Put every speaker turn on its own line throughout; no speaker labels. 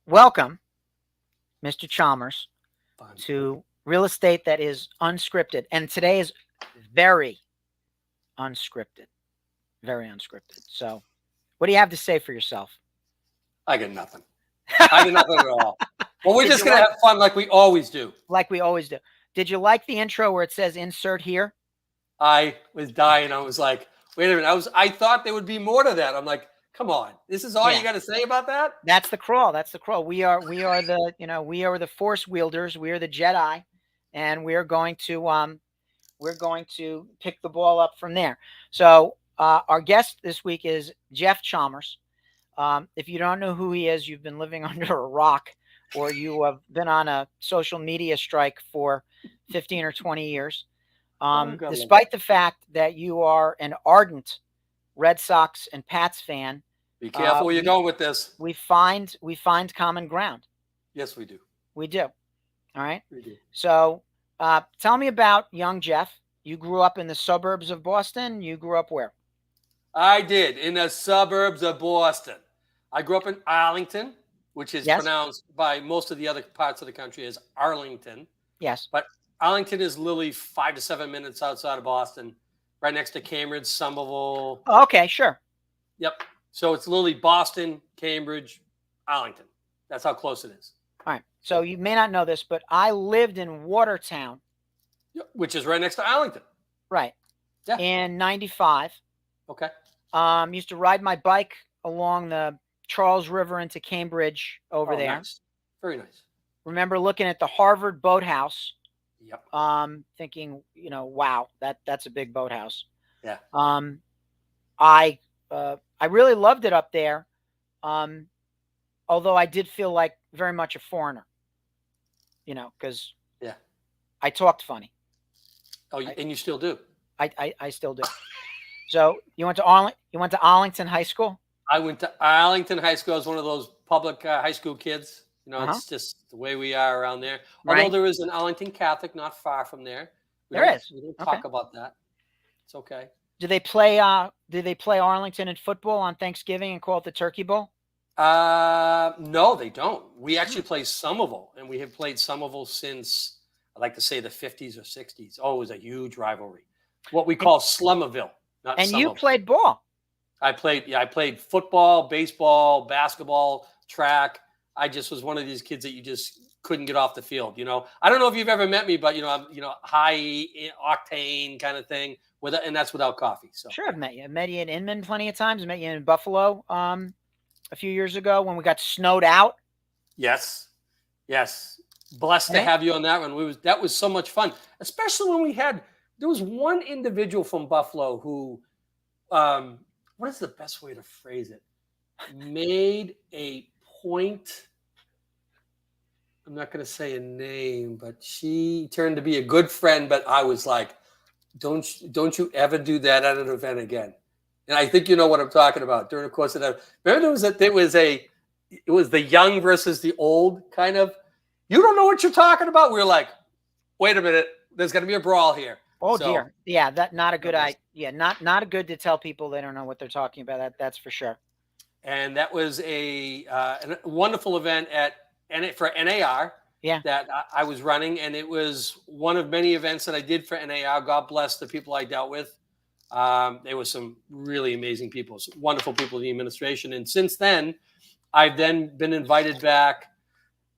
Welcome, Mr. Chalmers, to Real Estate that is Unscripted. And today is very unscripted. Very unscripted. So what do you have to say for yourself?
I got nothing. I got nothing at all. Well, we're just going to have fun like we always do.
Like we always do. Did you like the intro where it says insert here?
I was dying. I was like, wait a minute. I thought there would be more to that. I'm like, come on. This is all you got to say about that?
That's the crawl. That's the crawl. We are the, we are the force wielders. We are the Jedi, and we're going to pick the ball up from there. So our guest this week is Jeff Chalmers. If you don't know who he is, you've been living under a rock, or you have been on a social media strike for 15 or 20 years. Despite the fact that you are an ardent Red Sox and Pats fan,
be careful where you're going with this.
We find common ground.
Yes, we do.
We do. All right.
We do.
So tell me about young Jeff. You grew up in the suburbs of Boston. You grew up where?
I did, in the suburbs of Boston. I grew up in Arlington, which is pronounced by most of the other parts of the country as Arlington.
Yes.
But Arlington is literally 5 to 7 minutes outside of Boston, right next to Cambridge, Somerville.
Okay, sure.
Yep. So it's literally Boston, Cambridge, Arlington. That's how close it is.
All right. So you may not know this, but I lived in Watertown,
which is right next to Arlington.
Right.
Yeah.
In 95.
Okay.
Used to ride my bike along the Charles River into Cambridge over there.
Nice. Very nice.
Remember looking at the Harvard boathouse.
Yep.
Thinking, wow, that's a big boathouse.
Yeah.
I really loved it up there. Although I did feel like very much a foreigner, because I talked funny.
Oh, and you still do.
I still do. So you went to Arlington High School?
I went to Arlington High School. I was one of those public high school kids. It's just the way we are around there.
Right.
Although there is an Arlington Catholic not far from there. We don't talk about that. It's okay.
Do they play Arlington in football on Thanksgiving and call it the Turkey Bowl?
No, they don't. We actually play Somerville, and we have played Somerville since, I'd like to say, the 50s or 60s. Oh, it was a huge rivalry. What we call Slummerville, not
And
Somerville.
You played ball.
I played football, baseball, basketball, track. I just was one of these kids that you just couldn't get off the field. I don't know if you've ever met me, but I'm high octane kind of thing and that's without coffee. So
sure, I've met you. I met you in Inman plenty of times. I met you in Buffalo a few years ago when we got snowed out.
Yes. Blessed to have you on that one. That was so much fun, especially when there was one individual from Buffalo who, what is the best way to phrase it? Made a point. I'm not going to say a name, but she turned to be a good friend. But I was like, don't you ever do that at an event again. And I think you know what I'm talking about. During the course of that, remember it was the young versus the old kind of. You don't know what you're talking about. We were like, wait a minute, there's going to be a brawl here.
Oh dear, yeah, that not a good idea. Yeah, not a good to tell people they don't know what they're talking about. That's for sure.
And that was a wonderful event for NAR.
Yeah.
That I was running, and it was one of many events that I did for NAR. God bless the people I dealt with. There were some really amazing people, some wonderful people in the administration. And since then, I've then been invited back.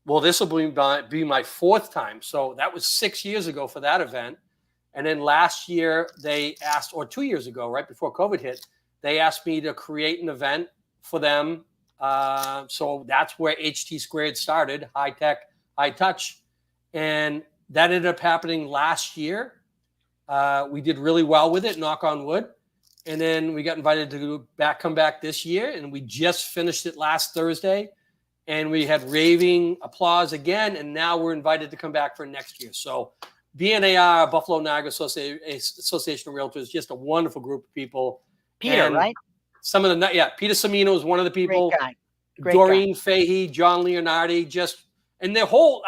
Well, this will be my fourth time. So that was 6 years ago for that event. And then last year they asked, or 2 years ago, right before COVID hit, they asked me to create an event for them. So that's where HT Squared started, high tech, high touch. And that ended up happening last year. We did really well with it, knock on wood. And then we got invited to come back this year. And we just finished it last Thursday. And we had raving applause again. And now we're invited to come back for next year. So BNAR, Buffalo Niagara Association of Realtors, just a wonderful group of people.
Peter,
And
right?
some of the, Peter Semino is one of the people.
Great guy. Great
Doreen
guy.
Fahey, John Leonardi, and their whole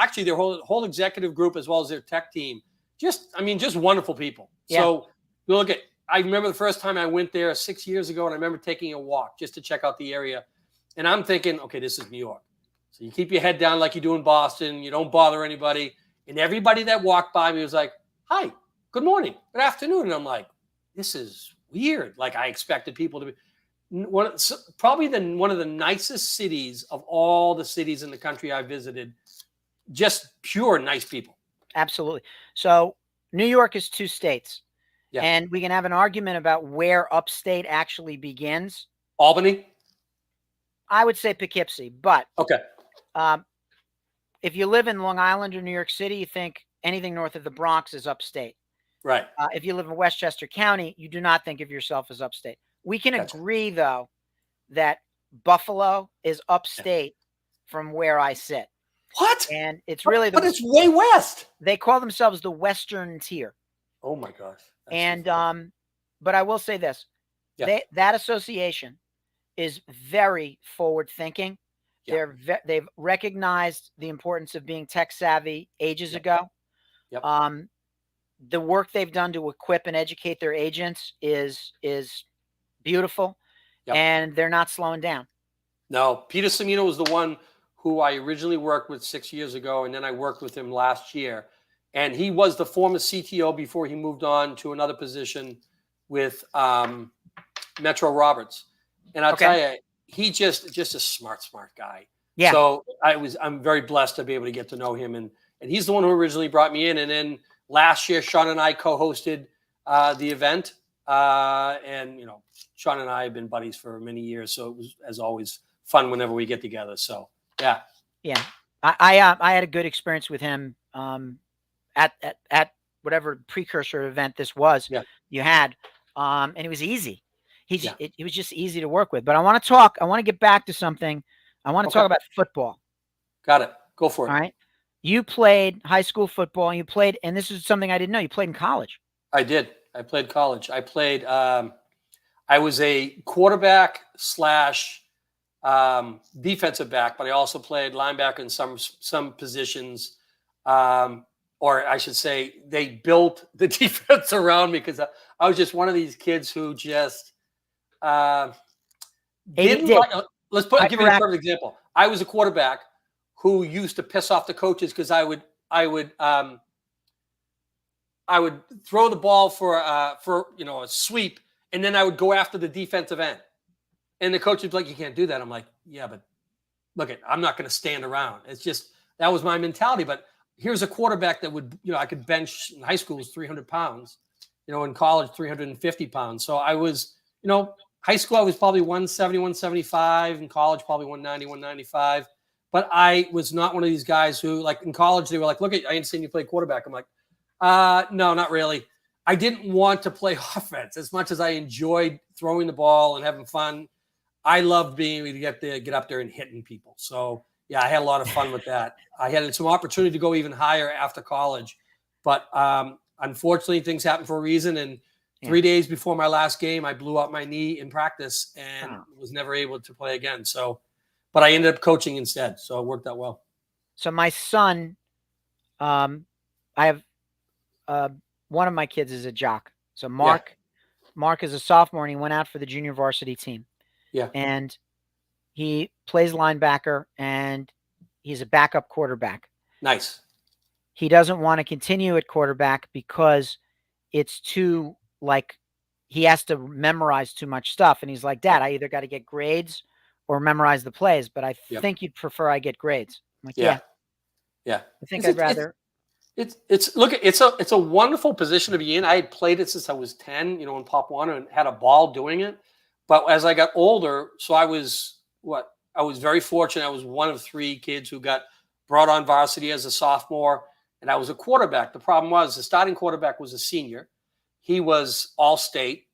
executive group, as well as their tech team. Just wonderful people.
Yeah.
So I remember the first time I went there 6 years ago, and I remember taking a walk just to check out the area. And I'm thinking, okay, this is New York. So you keep your head down like you do in Boston. You don't bother anybody. And everybody that walked by me was like, hi, good morning, good afternoon. And I'm like, this is weird. Like, I expected people to be probably one of the nicest cities of all the cities in the country I visited. Just pure nice people.
Absolutely. So New York is 2 states.
Yeah.
And we can have an argument about where upstate actually begins.
Albany?
I would say Poughkeepsie, but
okay.
If you live in Long Island or New York City, you think anything north of the Bronx is upstate.
Right.
If you live in Westchester County, you do not think of yourself as upstate. We can agree, though, that Buffalo is upstate from where I sit.
What?
And it's really
but it's way west.
They call themselves the Western Tier.
Oh my gosh.
And but I will say this: that association is very forward thinking. Yeah. They've recognized the importance of being tech savvy ages ago.
Yep.
The work they've done to equip and educate their agents is beautiful, and they're not slowing down.
No, Peter Semino was the one who I originally worked with 6 years ago, and then I worked with him last year. And he was the former CTO before he moved on to another position with Metro Roberts. And I'll tell you, he just a smart guy.
Yeah.
So I'm very blessed to be able to get to know him. And he's the one who originally brought me in. And then last year, Sean and I co-hosted the event. And, Sean and I have been buddies for many years. So it was, as always, fun whenever we get together. So, yeah.
Yeah. I had a good experience with him at whatever precursor event this was you had. And it was easy. It was just easy to work with. But I want to get back to something. I want to talk about football.
Got it. Go for it.
All right. You played high school football, and this is something I didn't know. You played in college.
I did. I played college. I was a quarterback / defensive back, but I also played linebacker in some positions. Or I should say, they built the defense around me because I was just one of these kids who just didn't like. Give you a perfect example. I was a quarterback who used to piss off the coaches because I would throw the ball for a sweep, and then I would go after the defensive end, and the coach would be like, "You can't do that." I'm like, "Yeah, but look, I'm not going to stand around." It's just that was my mentality. But here's a quarterback that would, I could bench in high school was 300 pounds, in college 350 pounds. So I was, high school I was probably 170, 175. In college probably 190, 195. But I was not one of these guys who, like, in college, they were like, look, I understand you play quarterback. I'm like, no, not really. I didn't want to play offense as much as I enjoyed throwing the ball and having fun. I loved being able to get up there and hitting people. So, yeah, I had a lot of fun with that. I had some opportunity to go even higher after college. But unfortunately, things happen for a reason. And 3 days before my last game, I blew out my knee in practice and was never able to play again. So, but I ended up coaching instead. So it worked out well.
So my son, I have one of my kids is a jock. So Mark is a sophomore and he went out for the junior varsity team.
Yeah.
And he plays linebacker and he's a backup quarterback.
Nice.
He doesn't want to continue at quarterback because it's too, he has to memorize too much stuff. And he's like, Dad, I either got to get grades or memorize the plays, but I think you'd prefer I get grades. I'm like, yeah. I think I'd rather.
It's a wonderful position to be in. I had played it since I was 10, in Pop Warner and had a ball doing it. But as I got older, so I was very fortunate. I was one of 3 kids who got brought on varsity as a sophomore, and I was a quarterback. The problem was the starting quarterback was a senior. He was all state.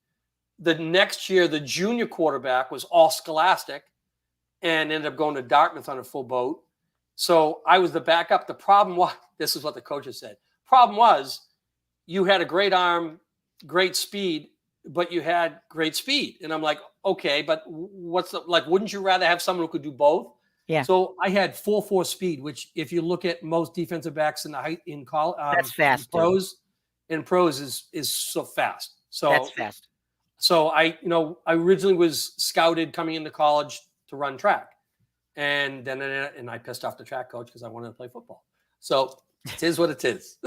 The next year, the junior quarterback was all scholastic and ended up going to Dartmouth on a full boat. So I was the backup. The problem was, this is what the coaches said. Problem was, you had a great arm, great speed, but you had great speed. And I'm like, okay, but wouldn't you rather have someone who could do both?
Yeah.
So I had 4.4 speed, which if you look at most defensive backs in college,
That's fast.
in pros is so fast. So
that's fast.
So I originally was scouted coming into college to run track, and then I pissed off the track coach because I wanted to play football. So it is what it is.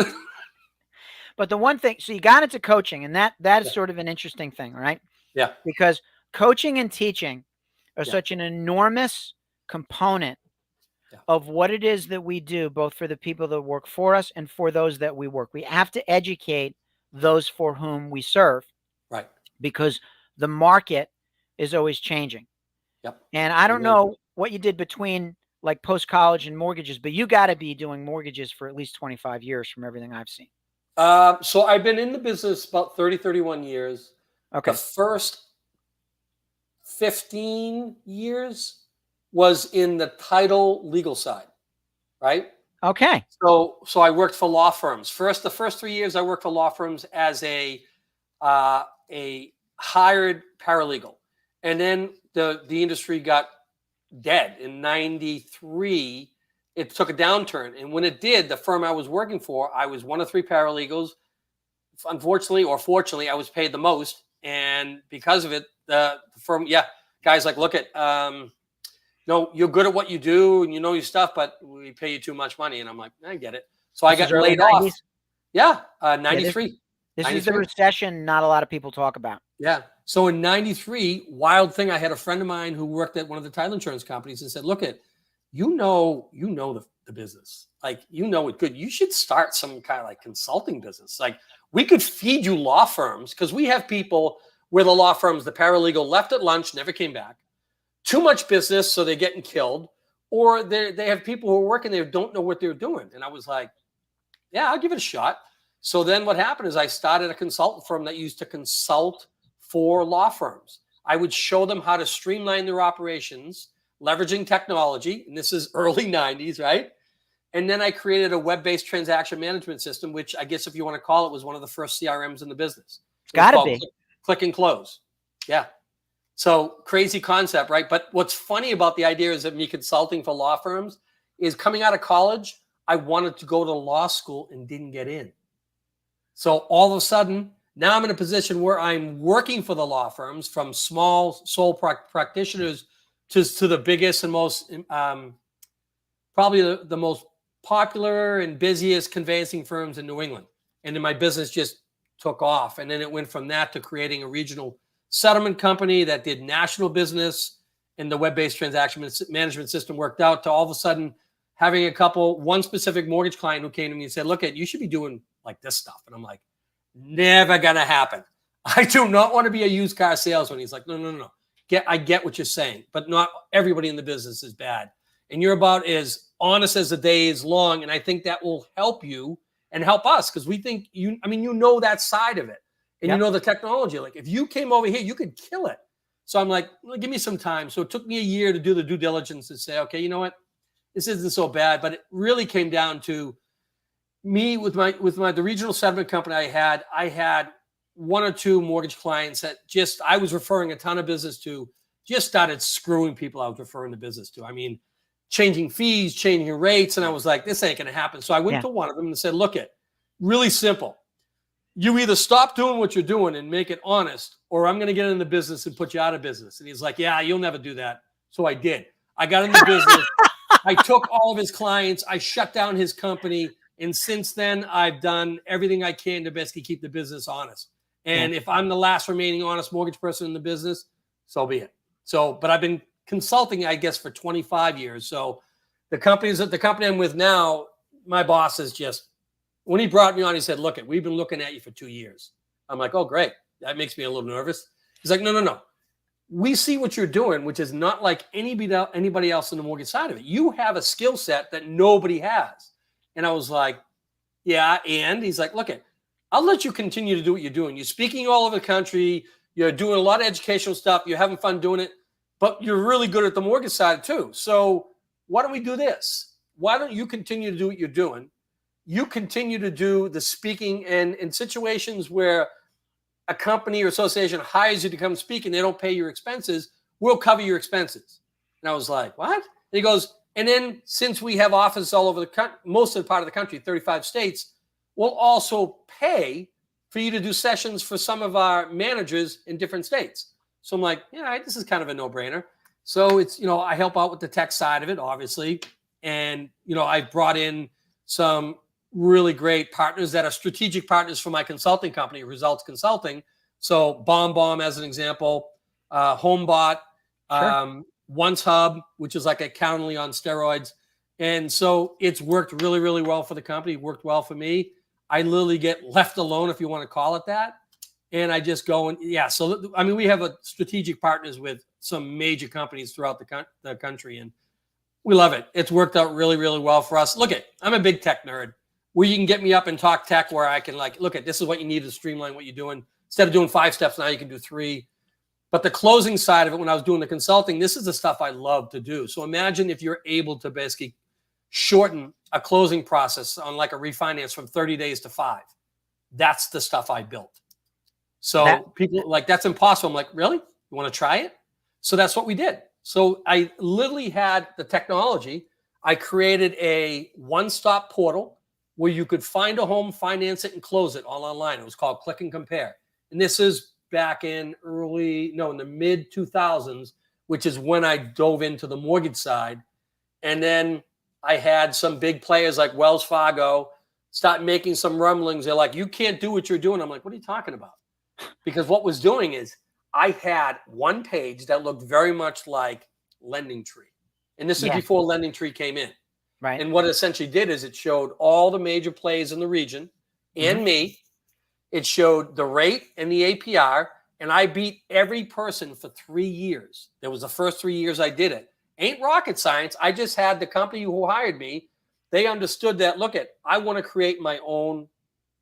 But the one thing, so you got into coaching, and that is sort of an interesting thing, right?
Yeah.
Because coaching and teaching are such an enormous component of what it is that we do, both for the people that work for us and for those that we work. We have to educate those for whom we serve.
Right.
Because the market is always changing.
Yep.
And I don't know what you did between like post-college and mortgages, but you got to be doing mortgages for at least 25 years from everything I've seen.
So I've been in the business about 31 years.
Okay.
The first 15 years was in the title legal side, right?
Okay.
So I worked for law firms. The first 3 years I worked for law firms as a hired paralegal. And then the industry got dead in 93. It took a downturn. And when it did, the firm I was working for, I was one of 3 paralegals. Unfortunately or fortunately, I was paid the most. And because of it, the firm, guys like, look at, no, you're good at what you do and you know your stuff, but we pay you too much money. And I'm like, I get it. So I got laid off.
90s?
Yeah, 93.
This is the recession not a lot of people talk about.
Yeah. So in 93, wild thing, I had a friend of mine who worked at one of the title insurance companies and said, look at, you know the business. Like, you know it good. You should start some kind of like consulting business. Like, we could feed you law firms because we have people where the law firms, the paralegal left at lunch, never came back. Too much business, so they're getting killed. Or they have people who are working there who don't know what they're doing. And I was like, yeah, I'll give it a shot. So then what happened is I started a consultant firm that used to consult for law firms. I would show them how to streamline their operations, leveraging technology. And this is early 90s, right? And then I created a web-based transaction management system, which I guess if you want to call it, was one of the first CRMs in the business.
It's got to be.
Click and close. Yeah. So crazy concept, right? But what's funny about the idea is that me consulting for law firms is coming out of college, I wanted to go to law school and didn't get in. So all of a sudden, now I'm in a position where I'm working for the law firms, from small sole practitioners to the biggest and most, probably the most popular and busiest conveyancing firms in New England. And then my business just took off. And then it went from that to creating a regional settlement company that did national business, and the web-based transaction management system worked out, to all of a sudden having one specific mortgage client who came to me and said, look, you should be doing like this stuff. And I'm like, never gonna happen. I do not want to be a used car salesman. He's like, no. I get what you're saying, but not everybody in the business is bad. And you're about as honest as the day is long. And I think that will help you and help us, because we think you know that side of it. And you know the technology. Like, if you came over here, you could kill it. So I'm like, well, give me some time. So it took me a year to do the due diligence and say, okay, you know what? This isn't so bad. But it really came down to me with the regional settlement company I had 1 or 2 mortgage clients that I was referring a ton of business to, just started screwing people I was referring the business to. I mean, changing fees, changing rates. And I was like, this ain't going to happen. So I went to one of them and said, look, really simple. You either stop doing what you're doing and make it honest, or I'm going to get in the business and put you out of business. And he's like, yeah, you'll never do that. So I did. I got in the business. I took all of his clients. I shut down his company. And since then, I've done everything I can to basically keep the business honest. And if I'm the last remaining honest mortgage person in the business, so be it. So, but I've been consulting, I guess, for 25 years. So the company I'm with now, my boss is just, when he brought me on, he said, look, we've been looking at you for 2 years. I'm like, oh, great. That makes me a little nervous. He's like, no. We see what you're doing, which is not like anybody else in the mortgage side of it. You have a skill set that nobody has. And I was like, yeah. And he's like, look, I'll let you continue to do what you're doing. You're speaking all over the country. You're doing a lot of educational stuff. You're having fun doing it, but you're really good at the mortgage side too. So why don't we do this? Why don't you continue to do what you're doing? you continue to do the speaking, and in situations where a company or association hires you to come speak and they don't pay your expenses, we'll cover your expenses. And I was like, what? And he goes, and then since we have offices all over the country, most of the part of the country, 35 states, we'll also pay for you to do sessions for some of our managers in different states. So I'm like, yeah, this is kind of a no-brainer. So it's, I help out with the tech side of it, obviously. And, I brought in some really great partners that are strategic partners for my consulting company, Results Consulting. So BombBomb, as an example, HomeBot,
Sure.
Once Hub, which is like a Calendly on steroids. And so it's worked really, really well for the company. It worked well for me. I literally get left alone, if you want to call it that. And I just go and, So, I mean, we have a strategic partners with some major companies throughout the country, and we love it. It's worked out really, really well for us. I'm a big tech nerd. Where you can get me up and talk tech, where I can this is what you need to streamline what you're doing. Instead of doing 5 steps, now you can do 3. But the closing side of it, when I was doing the consulting, this is the stuff I love to do. So imagine if you're able to basically shorten a closing process on like a refinance from 30 days to 5. That's the stuff I built. So people like, that's impossible. I'm like, really? You want to try it? So that's what we did. So I literally had the technology. I created a one-stop portal where you could find a home, finance it, and close it all online. It was called Click and Compare. And this is back in the mid 2000s, which is when I dove into the mortgage side. And then I had some big players like Wells Fargo start making some rumblings. They're like, you can't do what you're doing. I'm like, what are you talking about? Because what was doing is I had one page that looked very much like Lending Tree. And this is before Lending Tree came in.
Right.
And what it essentially did is it showed all the major players in the region and me. It showed the rate and the APR. And I beat every person for 3 years. That was the first 3 years I did it. Ain't rocket science. I just had the company who hired me. They understood that, I want to create my own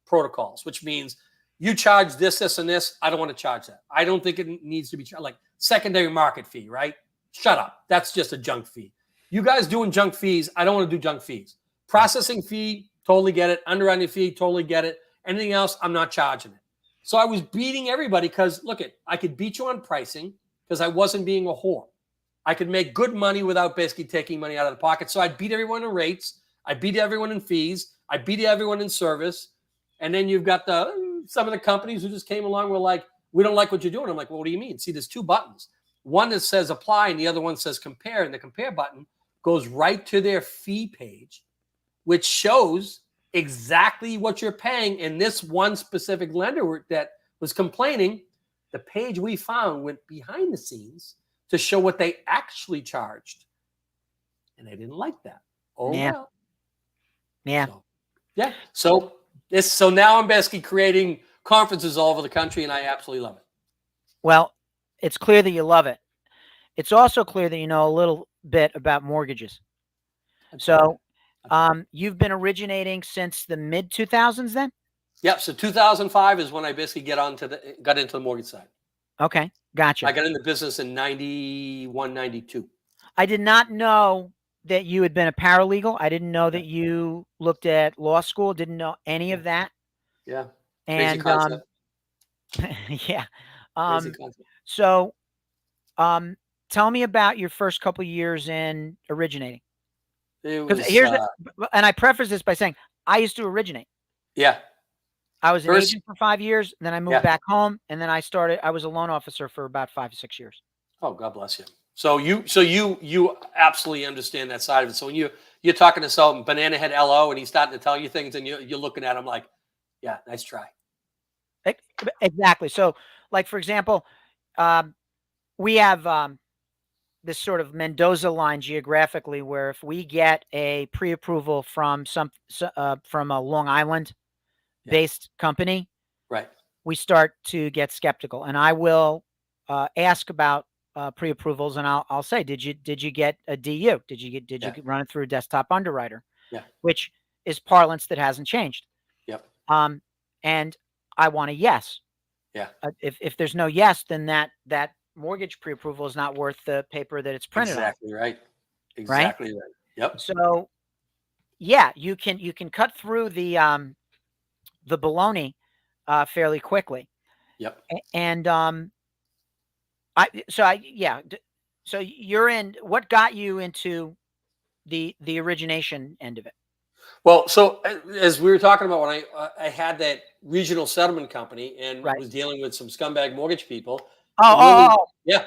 protocols, which means you charge this, this, and this. I don't want to charge that. I don't think it needs to be like secondary market fee, right? Shut up. That's just a junk fee. You guys doing junk fees, I don't want to do junk fees. Processing fee, totally get it. Underwriting fee, totally get it. Anything else, I'm not charging it. So I was beating everybody because, I could beat you on pricing because I wasn't being a whore. I could make good money without basically taking money out of the pocket. So I beat everyone in rates. I beat everyone in fees. I beat everyone in service. And then you've got some of the companies who just came along were like, we don't like what you're doing. I'm like, well, what do you mean? See, there's 2 buttons. One that says apply and the other one says compare. And the compare button goes right to their fee page, which shows exactly what you're paying. And this one specific lender that was complaining, the page we found went behind the scenes to show what they actually charged. And they didn't like that. Oh,
yeah.
well.
Yeah.
So now I'm basically creating conferences all over the country, and I absolutely love it.
Well, it's clear that you love it. It's also clear that you know a little bit about mortgages. So you've been originating since the mid 2000s then?
Yep. So 2005 is when I basically got into the mortgage side.
Okay. Gotcha.
I got into business in 91, 92.
I did not know that you had been a paralegal. I didn't know that you looked at law school. Didn't know any of that.
Yeah.
And
crazy concept.
yeah.
Crazy concept.
So tell me about your first couple of years in originating. Because and I preface this by saying I used to originate.
Yeah.
I was an agent for 5 years, then I moved back home, and then I was a loan officer for about 5 to 6 years.
Oh, God bless you. So you absolutely understand that side of it. So when you're talking to some banana head LO and he's starting to tell you things and you're looking at him like, yeah, nice try.
Exactly. So like, for example, we have this sort of Mendoza line geographically, where if we get a pre-approval from from a Long Island based company,
right,
we start to get skeptical. And I will ask about pre-approvals, and I'll say, did you get a DU? Did you run it through a desktop underwriter?
Yeah.
Which is parlance that hasn't changed.
Yep.
And I want a yes.
Yeah.
If there's no yes, then that mortgage pre-approval is not worth the paper that it's printed on.
Exactly right. Exactly right. Yep.
So yeah, you can cut through the baloney fairly quickly.
Yep.
And yeah. So you're in. What got you into the origination end of it?
Well, so as we were talking about when I had that regional settlement company and
Right.
was dealing with some scumbag mortgage people,
Oh,
really, yeah.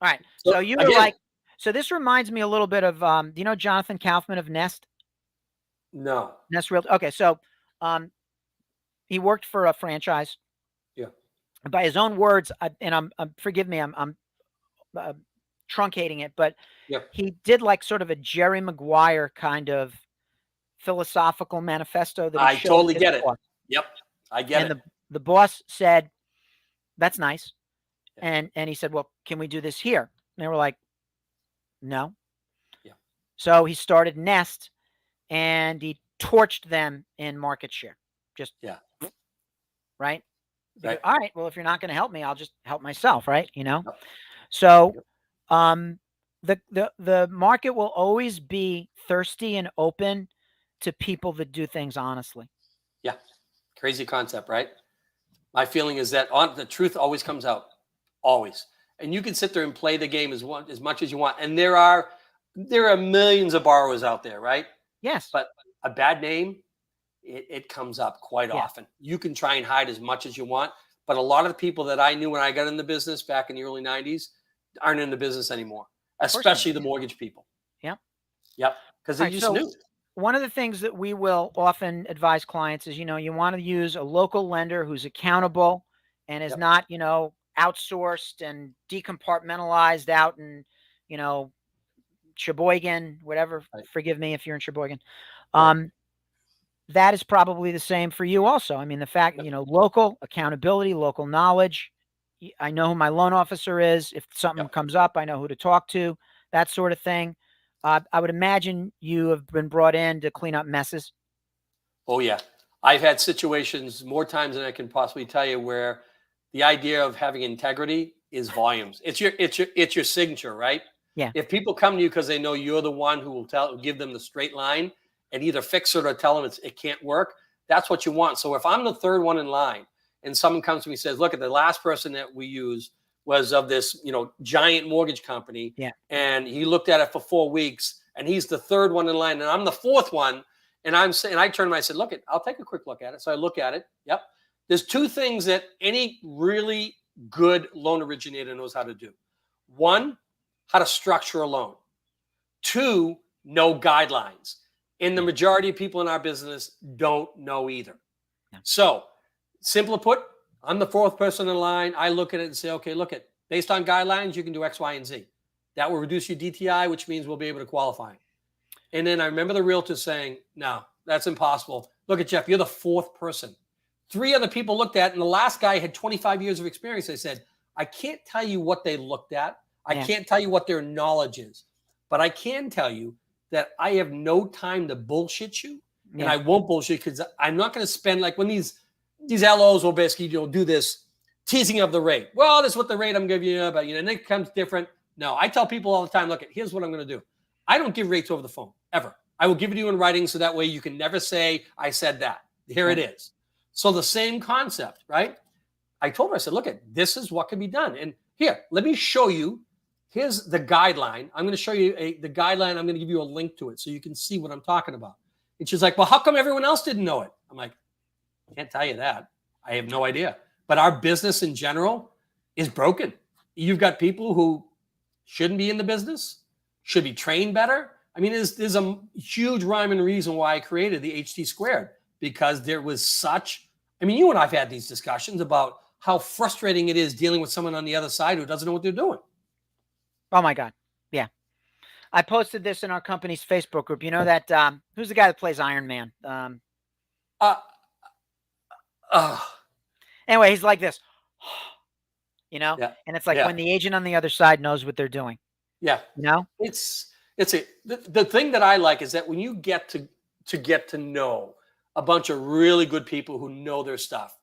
all right. So
So
you were
again,
like, so this reminds me a little bit of, do you know Jonathan Kaufman of
no,
Nest Real? Okay, so um, he worked for a franchise.
yeah,
By his own words, and forgive me, I'm truncating it, but
yeah,
he did like sort of a Jerry Maguire kind of philosophical manifesto that he
I
showed
totally
his
get it.
boss,
Yep, I get
and
it.
the boss said, "That's nice,"
Yeah,
and he said, "Well, can we do this here?" And they were like, "No."
yeah,
So he started Nest, and he torched them in market share. Just
yeah,
right. Because,
right.
all right, well, if you're not going to help me, I'll just help myself, right?
Yep,
So,
yep,
um, the market will always be thirsty and open to people that do things honestly.
yeah. Crazy concept, right? My feeling is that the truth always comes out, always. And you can sit there and play the game as much as you want. And there are millions of borrowers out there, right?
Yes.
But a bad name, it comes up quite
Yeah.
often. You can try and hide as much as you want, but a lot of the people that I knew when I got in the business back in the early 90s aren't in the business anymore,
Of course not.
especially the mortgage people.
Yeah.
Yep. Because
All
they
right.
just
So
knew.
one of the things that we will often advise clients is, you want to use a local lender who's accountable and is
Yep.
not, outsourced and decompartmentalized out in, you know, Sheboygan, whatever.
Right.
Forgive me if you're in Sheboygan.
Right.
Um, that is probably the same for you also. I mean, the fact,
Yep.
local accountability, local knowledge. I know who my loan officer is. If something
Yep.
comes up, I know who to talk to, that sort of thing. I would imagine you have been brought in to clean up messes.
Oh yeah. I've had situations more times than I can possibly tell you where the idea of having integrity is volumes. It's your signature, right?
Yeah.
If people come to you because they know you're the one who will give them the straight line and either fix it or tell them it can't work, that's what you want. So if I'm the third one in line and someone comes to me and says, look, at the last person that we used was of this, giant mortgage company,
Yeah.
and he looked at it for 4 weeks and he's the third one in line and I'm the fourth one. And I'm saying, I turned and I said, look, I'll take a quick look at it. So I look at it. Yep. There's two things that any really good loan originator knows how to do. One, how to structure a loan. Two, know guidelines. And the majority of people in our business don't know either.
Yeah.
So, simply put, I'm the fourth person in line. I look at it and say, okay, based on guidelines, you can do X, Y, and Z. That will reduce your DTI, which means we'll be able to qualify. And then I remember the realtor saying, no, that's impossible. Look at Jeff, you're the fourth person. 3 other people looked at, and the last guy had 25 years of experience. They said, I can't tell you what they looked at. I can't tell you what their knowledge is, but I can tell you that I have no time to bullshit you, and I won't bullshit because I'm not going to spend like when these LOs will basically do this teasing of the rate. Well, this is what the rate I'm giving you, but and it comes different. No, I tell people all the time, look, here's what I'm going to do. I don't give rates over the phone ever. I will give it to you in writing so that way you can never say I said that. Here it is. So the same concept, right? I told her, I said, look, this is what can be done. And here, let me show you. Here's the guideline. I'm going to show you the guideline. I'm going to give you a link to it so you can see what I'm talking about. And she's like, well, how come everyone else didn't know it? I'm like, I can't tell you that. I have no idea. But our business in general is broken. You've got people who shouldn't be in the business, should be trained better. I mean, there's a huge rhyme and reason why I created the HT squared, because there was you and I've had these discussions about how frustrating it is dealing with someone on the other side who doesn't know what they're doing.
Oh my God. Yeah. I posted this in our company's Facebook group. You know that, who's the guy that plays Iron Man? Anyway, he's like this,
Yeah.
and it's like when the agent on the other side knows what they're doing.
Yeah. It's the thing that I like is that when you get to know a bunch of really good people who know their stuff,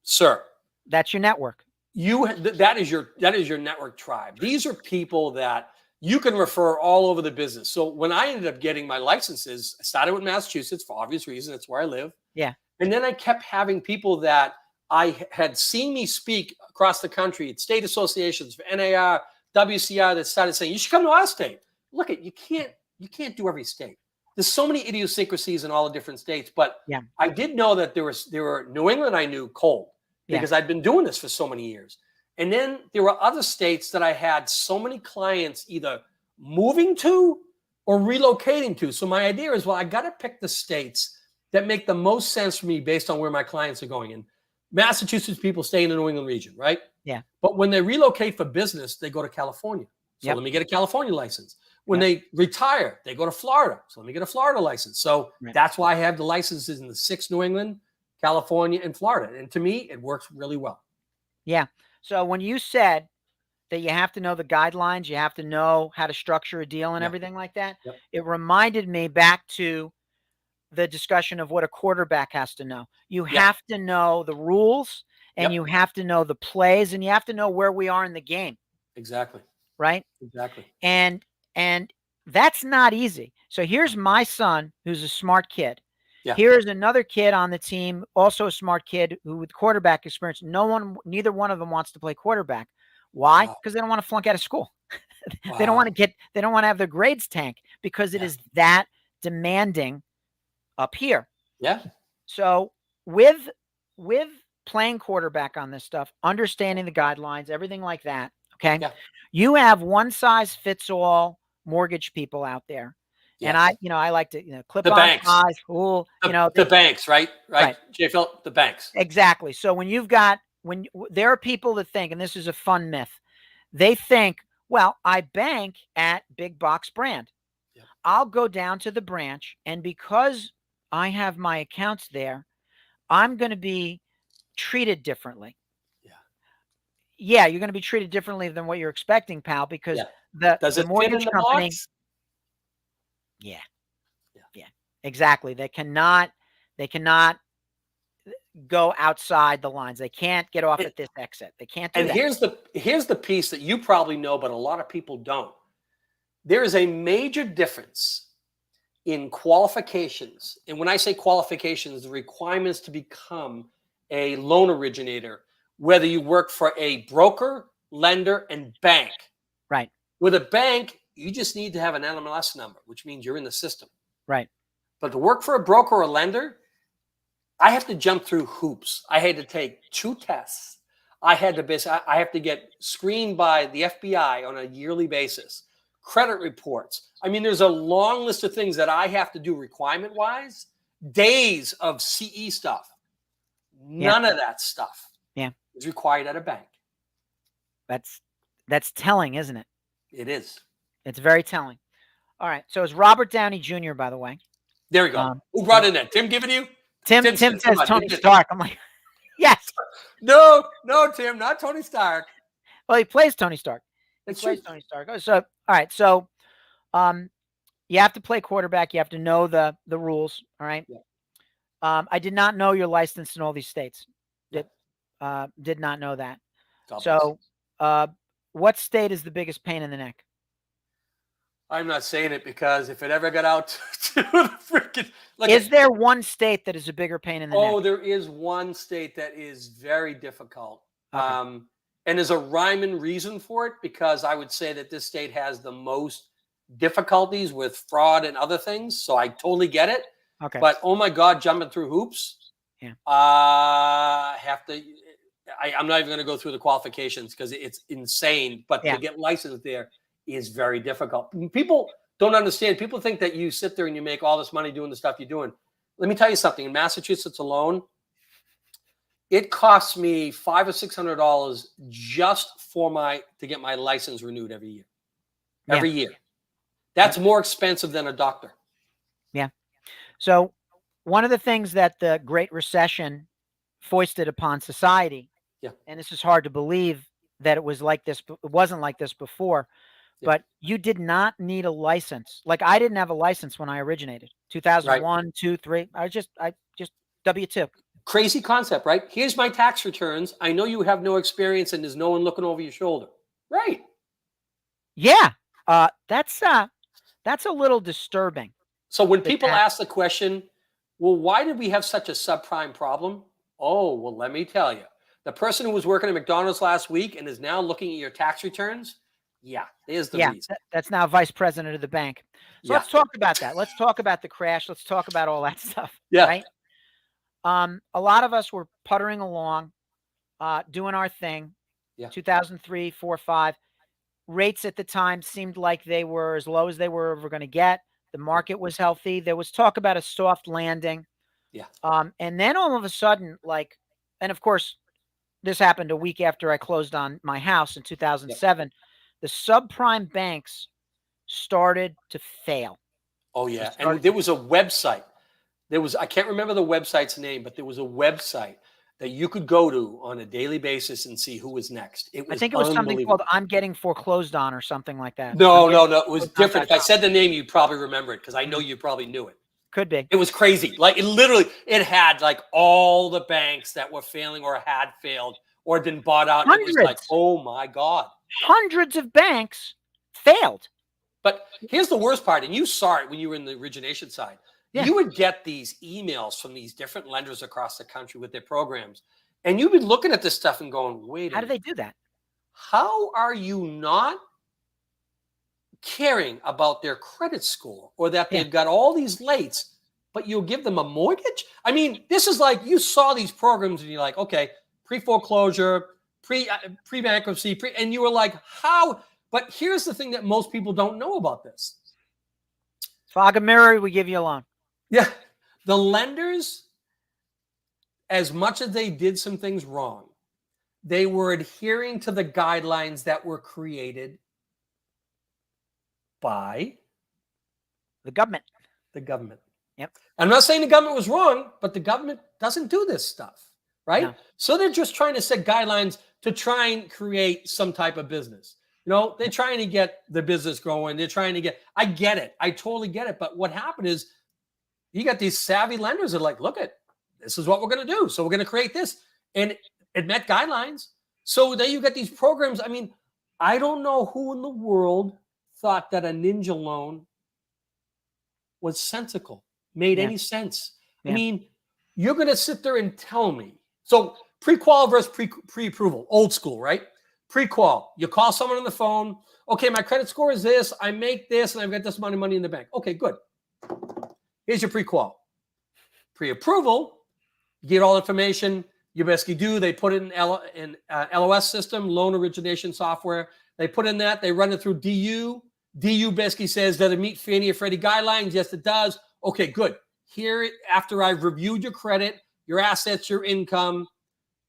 sir,
that's your network.
That is your network tribe. These are people that you can refer all over the business. So when I ended up getting my licenses, I started with Massachusetts for obvious reasons. That's where I live.
Yeah.
And then I kept having people that I had seen me speak across the country at state associations for NAR, WCR, that started saying, you should come to our state. Look, you can't do every state. There's so many idiosyncrasies in all the different states. But
Yeah.
I did know that there were New England I knew cold because I'd been doing this for so many years. And then there were other states that I had so many clients either moving to or relocating to. So my idea is, well, I got to pick the states that make the most sense for me based on where my clients are going. And Massachusetts people stay in the New England region, right?
Yeah.
But when they relocate for business, they go to California. So let me get a California license. When they retire, they go to Florida. So let me get a Florida license. So that's why I have the licenses in the 6 New England, California, and Florida. And to me, it works really well.
Yeah. So when you said that you have to know the guidelines, you have to know how to structure a deal and everything like that, it reminded me back to the discussion of what a quarterback has to know. You have to know the rules, and you have to know the plays, and you have to know where we are in the game.
Exactly.
Right?
Exactly.
And that's not easy. So here's my son, who's a smart kid. Here's another kid on the team, also a smart kid who with quarterback experience. Neither one of them wants to play quarterback. Why? Because they don't want to flunk out of school. They don't want to have their grades tank because it is that demanding up here.
Yeah.
So with playing quarterback on this stuff, understanding the guidelines, everything like that. Okay. Yeah. You have one size fits all mortgage people out there. Yes. And I like to, clip
the
on
banks.
ties, cool,
the banks, right? J. Phil, the banks.
Exactly. So when there are people that think, and this is a fun myth, they think, well, I bank at big box brand. Yeah. I'll go down to the branch, and because I have my accounts there, I'm going to be treated differently. Yeah, you're going to be treated differently than what you're expecting, pal, because the mortgage company. Yeah, exactly. They cannot go outside the lines. They can't get off at this exit. They can't do that.
And here's the piece that you probably know, but a lot of people don't. There is a major difference in qualifications. And when I say qualifications, the requirements to become a loan originator, whether you work for a broker, lender, and bank.
Right.
With a bank, you just need to have an NMLS number, which means you're in the system.
Right.
But to work for a broker or lender, I have to jump through hoops. I had to take 2 tests. I have to get screened by the FBI on a yearly basis. Credit reports. I mean, there's a long list of things that I have to do requirement-wise. Days of CE stuff. None of that stuff is required at a bank.
That's telling, isn't it?
It is.
It's very telling. All right. So it's Robert Downey Jr., by the way.
There we go. Who brought in that? Tim giving you?
Tim says Tony Stark. I'm like, yes.
No, Tim, not Tony Stark.
Well, he plays Tony Stark. Tony Stark. So, all right. So, you have to play quarterback. You have to know the rules. All right. Yeah. I did not know you're licensed in all these states. Did not know that. So, what state is the biggest pain in the neck?
I'm not saying it because if it ever got out to the freaking...
Is there one state that is a bigger pain in the neck?
Oh, there is one state that is very difficult. Okay. And there's a rhyme and reason for it, because I would say that this state has the most difficulties with fraud and other things. So I totally get it.
Okay.
But oh my God, jumping through hoops.
Yeah.
I'm not even going to go through the qualifications because it's insane. But to get licensed there is very difficult. People don't understand. People think that you sit there and you make all this money doing the stuff you're doing. Let me tell you something. In Massachusetts alone, it costs me $500 or $600 just to get my license renewed every year. Every year. That's more expensive than a doctor.
Yeah. So one of the things that the Great Recession foisted upon society, and this is hard to believe that it was like this, it wasn't like this before, but you did not need a license. Like I didn't have a license when I originated. 2001, 2, 3. I just W-2.
Crazy concept, right? Here's my tax returns. I know you have no experience and there's no one looking over your shoulder. Right.
Yeah. That's a little disturbing.
So when people ask the question, well, why did we have such a subprime problem? Oh, well, let me tell you. The person who was working at McDonald's last week and is now looking at your tax returns, yeah, there's the reason.
That's now vice president of the bank. So let's talk about that. Let's talk about the crash. Let's talk about all that stuff.
Yeah.
Right. A lot of us were puttering along, doing our thing.
Yeah.
2003, 4, 5. Rates at the time seemed like they were as low as they were ever going to get. The market was healthy. There was talk about a soft landing.
Yeah.
And then all of a sudden, and of course, this happened a week after I closed on my house in 2007. The subprime banks started to fail.
Oh, yeah. And there was a website. I can't remember the website's name, but there was a website that you could go to on a daily basis and see who was next. I
think it was something called I'm Getting Foreclosed On or something like that.
No. It was different. If I said the name, you'd probably remember it because I know you probably knew it.
Could be.
It was crazy. Like it had like all the banks that were failing or had failed or been bought out.
Hundreds.
It was like, oh my God.
Hundreds of banks failed.
But here's the worst part, and you saw it when you were in the origination side. Yeah. You would get these emails from these different lenders across the country with their programs, and you'd be looking at this stuff and going, wait a minute.
How do they do that?
How are you not caring about their credit score or that they've got all these lates, but you'll give them a mortgage? I mean, this is like you saw these programs and you're like, okay, pre-foreclosure, pre-bankruptcy, and you were like, how? But here's the thing that most people don't know about this.
Fog and mirror, we give you a loan.
Yeah. The lenders, as much as they did some things wrong, they were adhering to the guidelines that were created by
the government.
The government.
Yep.
I'm not saying the government was wrong, but the government doesn't do this stuff, right? No. So they're just trying to set guidelines to try and create some type of business. You know, they're trying to get the business going. They're trying to get, I get it. I totally get it. But what happened is you got these savvy lenders that are like, look this is what we're going to do. So we're going to create this. And it met guidelines. So then you get these programs. I mean, I don't know who in the world thought that a ninja loan was sensical, made any sense. I mean, you're going to sit there and tell me. So pre-qual versus pre-approval, old school, right? Pre-qual, you call someone on the phone. Okay, my credit score is this. I make this, and I've got this money in the bank. Okay, good. Here's your pre-qual. Pre-approval, you get all information. You basically do. They put it in LOS system, loan origination software. They put in that. They run it through DU. DU basically says, does it meet Fannie or Freddie guidelines? Yes, it does. Okay, good. Here, after I've reviewed your credit, your assets, your income,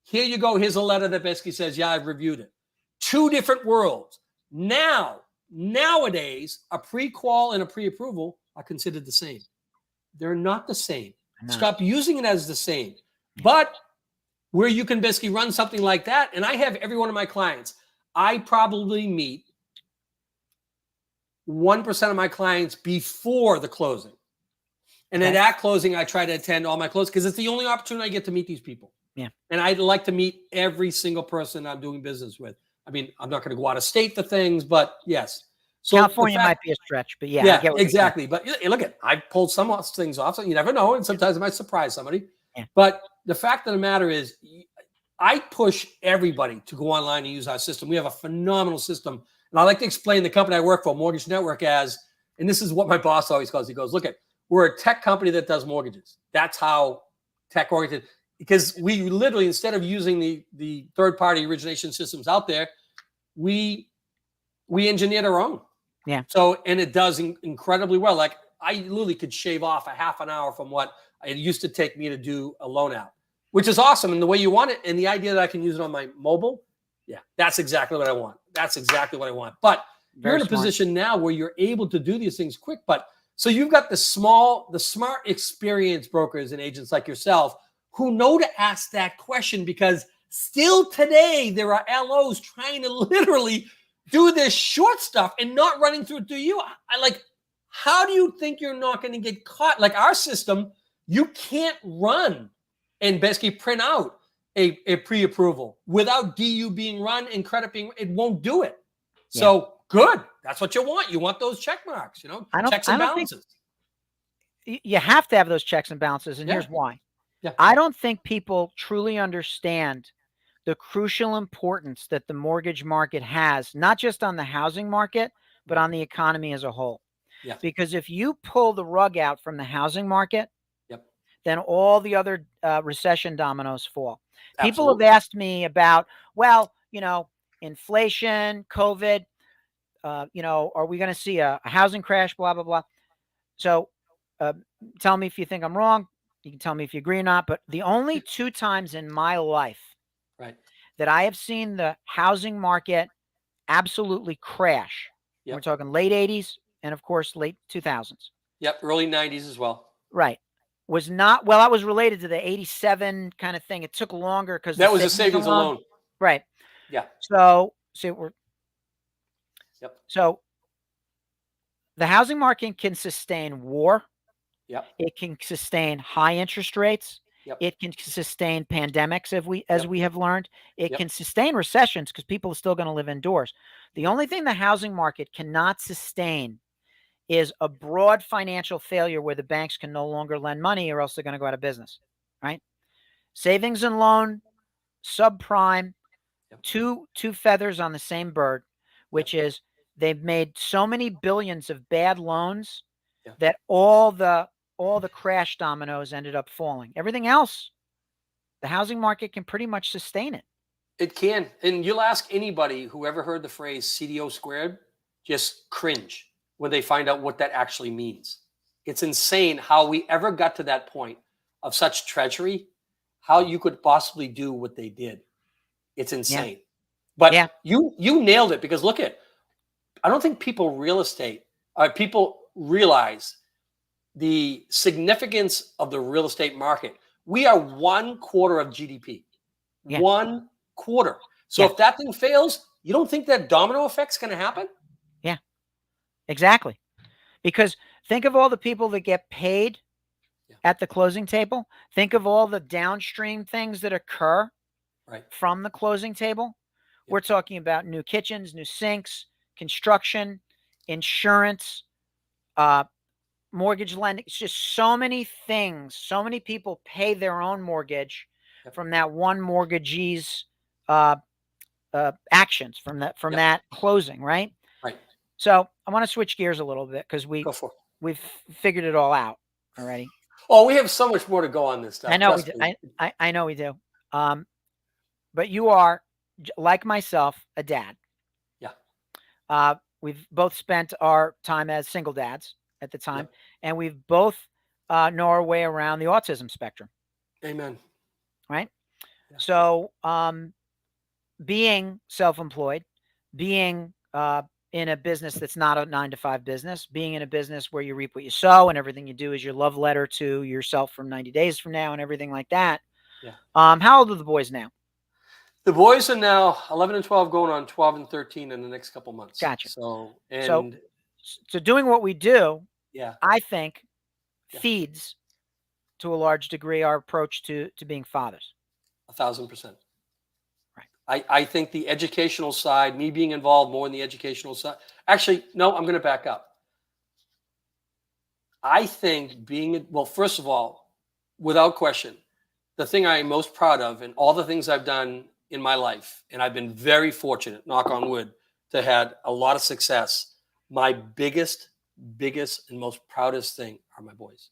here you go. Here's a letter that basically says, yeah, I've reviewed it. Two different worlds. Nowadays, a pre-qual and a pre-approval are considered the same. They're not the same. Stop using it as the same. But where you can basically run something like that, and I have every one of my clients, I probably meet 1% of my clients before the closing. And at that closing, I try to attend all my closings because it's the only opportunity I get to meet these people.
Yeah.
And I'd like to meet every single person I'm doing business with. I mean, I'm not going to go out of state for things, but yes. So
California might be a stretch, but
yeah, exactly. But look I pulled some things off, so you never know. And sometimes it might surprise somebody. Yeah. But the fact of the matter is, I push everybody to go online and use our system. We have a phenomenal system. And I like to explain the company I work for, Mortgage Network, as, and this is what my boss always calls. He goes, look, we're a tech company that does mortgages. That's how tech oriented. Because we literally, instead of using the third-party origination systems out there, we engineered our own.
Yeah.
So, and it does incredibly well. Like I literally could shave off a half an hour from what it used to take me to do a loan out, which is awesome. And the way you want it, and the idea that I can use it on my mobile, yeah, that's exactly what I want. That's exactly what I want. But you're in a position now where you're able to do these things quick. But so you've got the smart, experienced brokers and agents like yourself who know to ask that question, because still today there are LOs trying to literally do this short stuff and not running through it to you. I like, how do you think you're not going to get caught? Like our system, you can't run and basically print out a pre-approval without DU being run and credit being, it won't do it. Yeah. So Good. That's what you want. You want those check marks, checks and balances.
You have to have those checks and balances, and here's why.
Yeah.
I don't think people truly understand the crucial importance that the mortgage market has, not just on the housing market, but on the economy as a whole.
Yeah.
Because if you pull the rug out from the housing market,
Yep.
then all the other recession dominoes fall. People
Absolutely.
have asked me about, well, inflation, COVID, are we going to see a housing crash, blah, blah, blah. So tell me if you think I'm wrong. You can tell me if you agree or not. But the only 2 times in my life that I have seen the housing market absolutely crash, we're talking late 80s and, of course, late 2000s.
Yep, early 90s as well.
Right. Was not, well, that was related to the 87 kind of thing. It took longer because
that was a savings and loan.
Right.
Yeah.
So
Yep.
So the housing market can sustain war.
Yep.
It can sustain high interest rates.
Yep.
It can sustain pandemics, as we have learned. It
Yep.
can sustain recessions because people are still going to live indoors. The only thing the housing market cannot sustain is a broad financial failure where the banks can no longer lend money or else they're going to go out of business, right? Savings and loan, subprime,
Yep.
two feathers on the same bird, which is they've made so many billions of bad loans that all the crash dominoes ended up falling. Everything else, the housing market can pretty much sustain it.
It can. And you'll ask anybody who ever heard the phrase CDO squared, just cringe when they find out what that actually means. It's insane how we ever got to that point of such treachery, how you could possibly do what they did. It's insane. But you nailed it, because look at, I don't think people realize the significance of the real estate market. We are 1/4 of GDP. 1/4. So if that thing fails, you don't think that domino effect's going to happen?
Yeah, exactly. Because think of all the people that get paid at the closing table. Think of all the downstream things that occur from the closing table. We're talking about new kitchens, new sinks, construction, insurance, mortgage lending. It's just so many things. So many people pay their own mortgage from that one mortgagee's actions, from that closing, right?
Right.
So I want to switch gears a little bit because we've figured it all out already.
Oh, we have so much more to go on this stuff.
I know we do. I know we do. But you are, like myself, a dad.
Yeah.
We've both spent our time as single dads at the time, and we've both know our way around the autism spectrum.
Amen.
Right? Yeah. So being self-employed, being in a business that's not a 9-to-5 business, being in a business where you reap what you sow and everything you do is your love letter to yourself from 90 days from now and everything like that.
Yeah.
How old are the boys now?
The boys are now 11 and 12, going on 12 and 13 in the next couple months.
Gotcha.
So
doing what we do, I think, feeds to a large degree our approach to being fathers.
1,000%. Right. I think the educational side, me being involved more in the educational side. Actually, no, I'm going to back up. I think first of all, without question, the thing I am most proud of and all the things I've done in my life, and I've been very fortunate, knock on wood, to have a lot of success. My biggest and most proudest thing are my boys,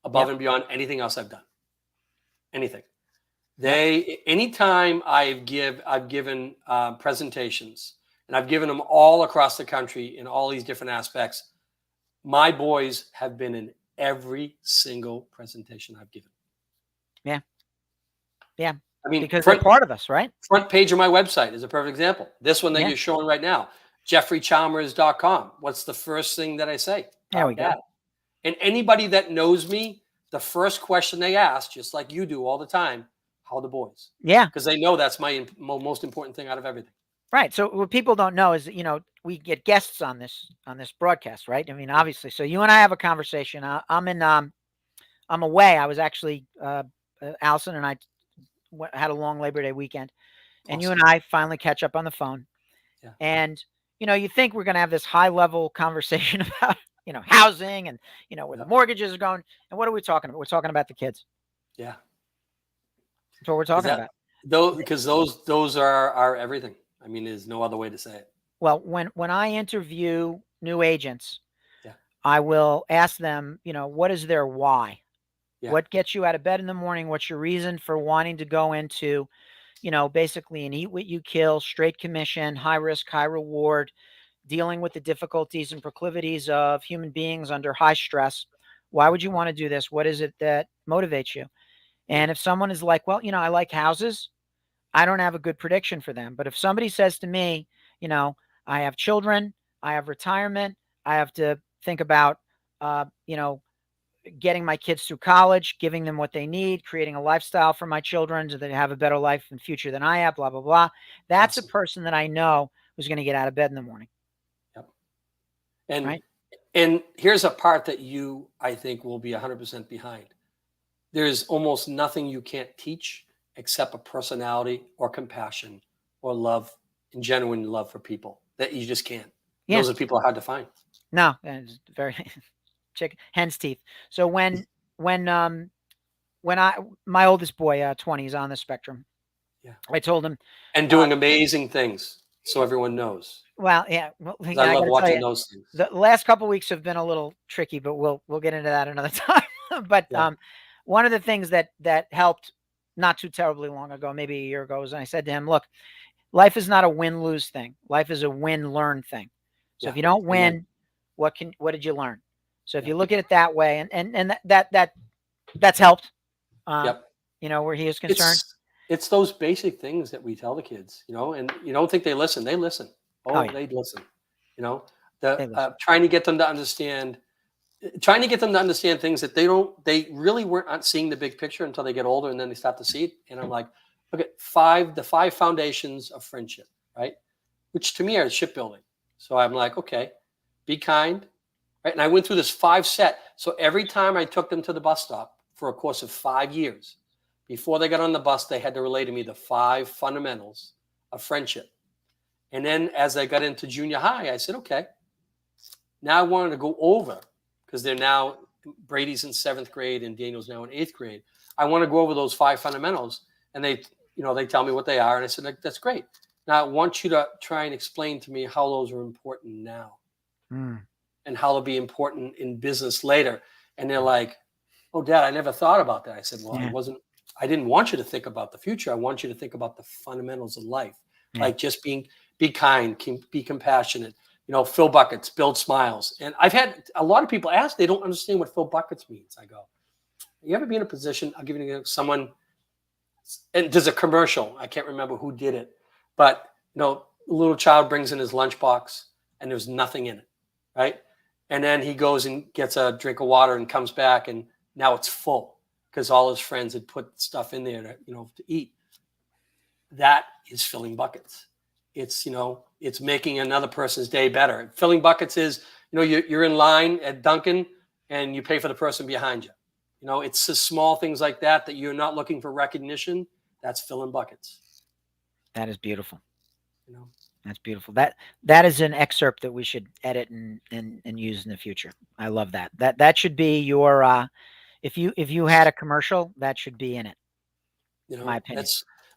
above and beyond anything else I've done. Anything. Anytime I've given presentations, and I've given them all across the country in all these different aspects, my boys have been in every single presentation I've given.
Yeah. Yeah.
I mean,
because they're part of us, right?
Front page of my website is a perfect example. This one that you're showing right now, jeffreychalmers.com. What's the first thing that I say?
There we go.
And anybody that knows me, the first question they ask, just like you do all the time, how are the boys?
Yeah.
Because they know that's my most important thing out of everything.
Right. So what people don't know is that, we get guests on this broadcast, right? I mean, obviously. So you and I have a conversation. I'm away. I was actually, Allison and I had a long Labor Day weekend, and you and I finally catch up on the phone.
Yeah.
And, you think we're going to have this high level conversation about, housing and, where the mortgages are going. And what are we talking about? We're talking about the kids.
Yeah.
That's what we're talking about.
Because those are everything. I mean, there's no other way to say it.
Well, when I interview new agents,
Yeah.
I will ask them, what is their why?
Yeah.
What gets you out of bed in the morning? What's your reason for wanting to go into, basically an eat what you kill, straight commission, high risk, high reward, dealing with the difficulties and proclivities of human beings under high stress? Why would you want to do this? What is it that motivates you? And if someone is like, well, I like houses, I don't have a good prediction for them. But if somebody says to me, I have children, I have retirement, I have to think about, getting my kids through college, giving them what they need, creating a lifestyle for my children so they have a better life and future than I have, blah, blah, blah. That's
Awesome.
a person that I know who's going to get out of bed in the morning.
Yep. And,
right?
And here's a part that I think, will be 100% behind. There's almost nothing you can't teach except a personality or compassion or love and genuine love for people that you just can't. Yeah. Those are people hard to find.
No, it's very hen's teeth. So when my oldest boy, 20, is on the spectrum.
Yeah.
I told him.
And doing amazing things, so everyone knows.
Well, yeah. Well,
I love watching those things.
The last couple of weeks have been a little tricky, but we'll get into that another time. But yeah. One of the things that helped not too terribly long ago, maybe a year ago, was I said to him, look, life is not a win-lose thing. Life is a win-learn thing. So if you don't win, what did you learn? So if you look at it that way, and that's helped, where he is concerned.
It's those basic things that we tell the kids, and you don't think they listen. They listen. They listen. Trying to get them to understand things that they really weren't seeing the big picture until they get older, and then they start to see it. And I'm like, look at the 5 foundations of friendship, right? Which to me are shipbuilding. So I'm like, okay, be kind, right? And I went through this 5 set. So every time I took them to the bus stop for a course of 5 years, before they got on the bus, they had to relay to me the 5 fundamentals of friendship. And then as I got into junior high, I said, okay, now I wanted to go over, because they're now, Brady's in 7th grade and Daniel's now in 8th grade. I want to go over those 5 fundamentals. And they tell me what they are. And I said, that's great. Now I want you to try and explain to me how those are important now and how they'll be important in business later. And they're like, oh, Dad, I never thought about that. I said, well, I didn't want you to think about the future. I want you to think about the fundamentals of life, like just be kind, be compassionate, fill buckets, build smiles. And I've had a lot of people ask, they don't understand what fill buckets means. I go, you ever be in a position, I'll give you someone, and there's a commercial, I can't remember who did it, but a little child brings in his lunchbox and there's nothing in it, right? And then he goes and gets a drink of water and comes back, and now it's full because all his friends had put stuff in there to eat. That is filling buckets. It's it's making another person's day better. Filling buckets is you're in line at Dunkin' and you pay for the person behind you. It's the small things like that you're not looking for recognition. That's filling buckets.
That is beautiful. That's beautiful. That is an excerpt that we should edit and use in the future. I love that. That should be your if you had a commercial, that should be in it. My opinion.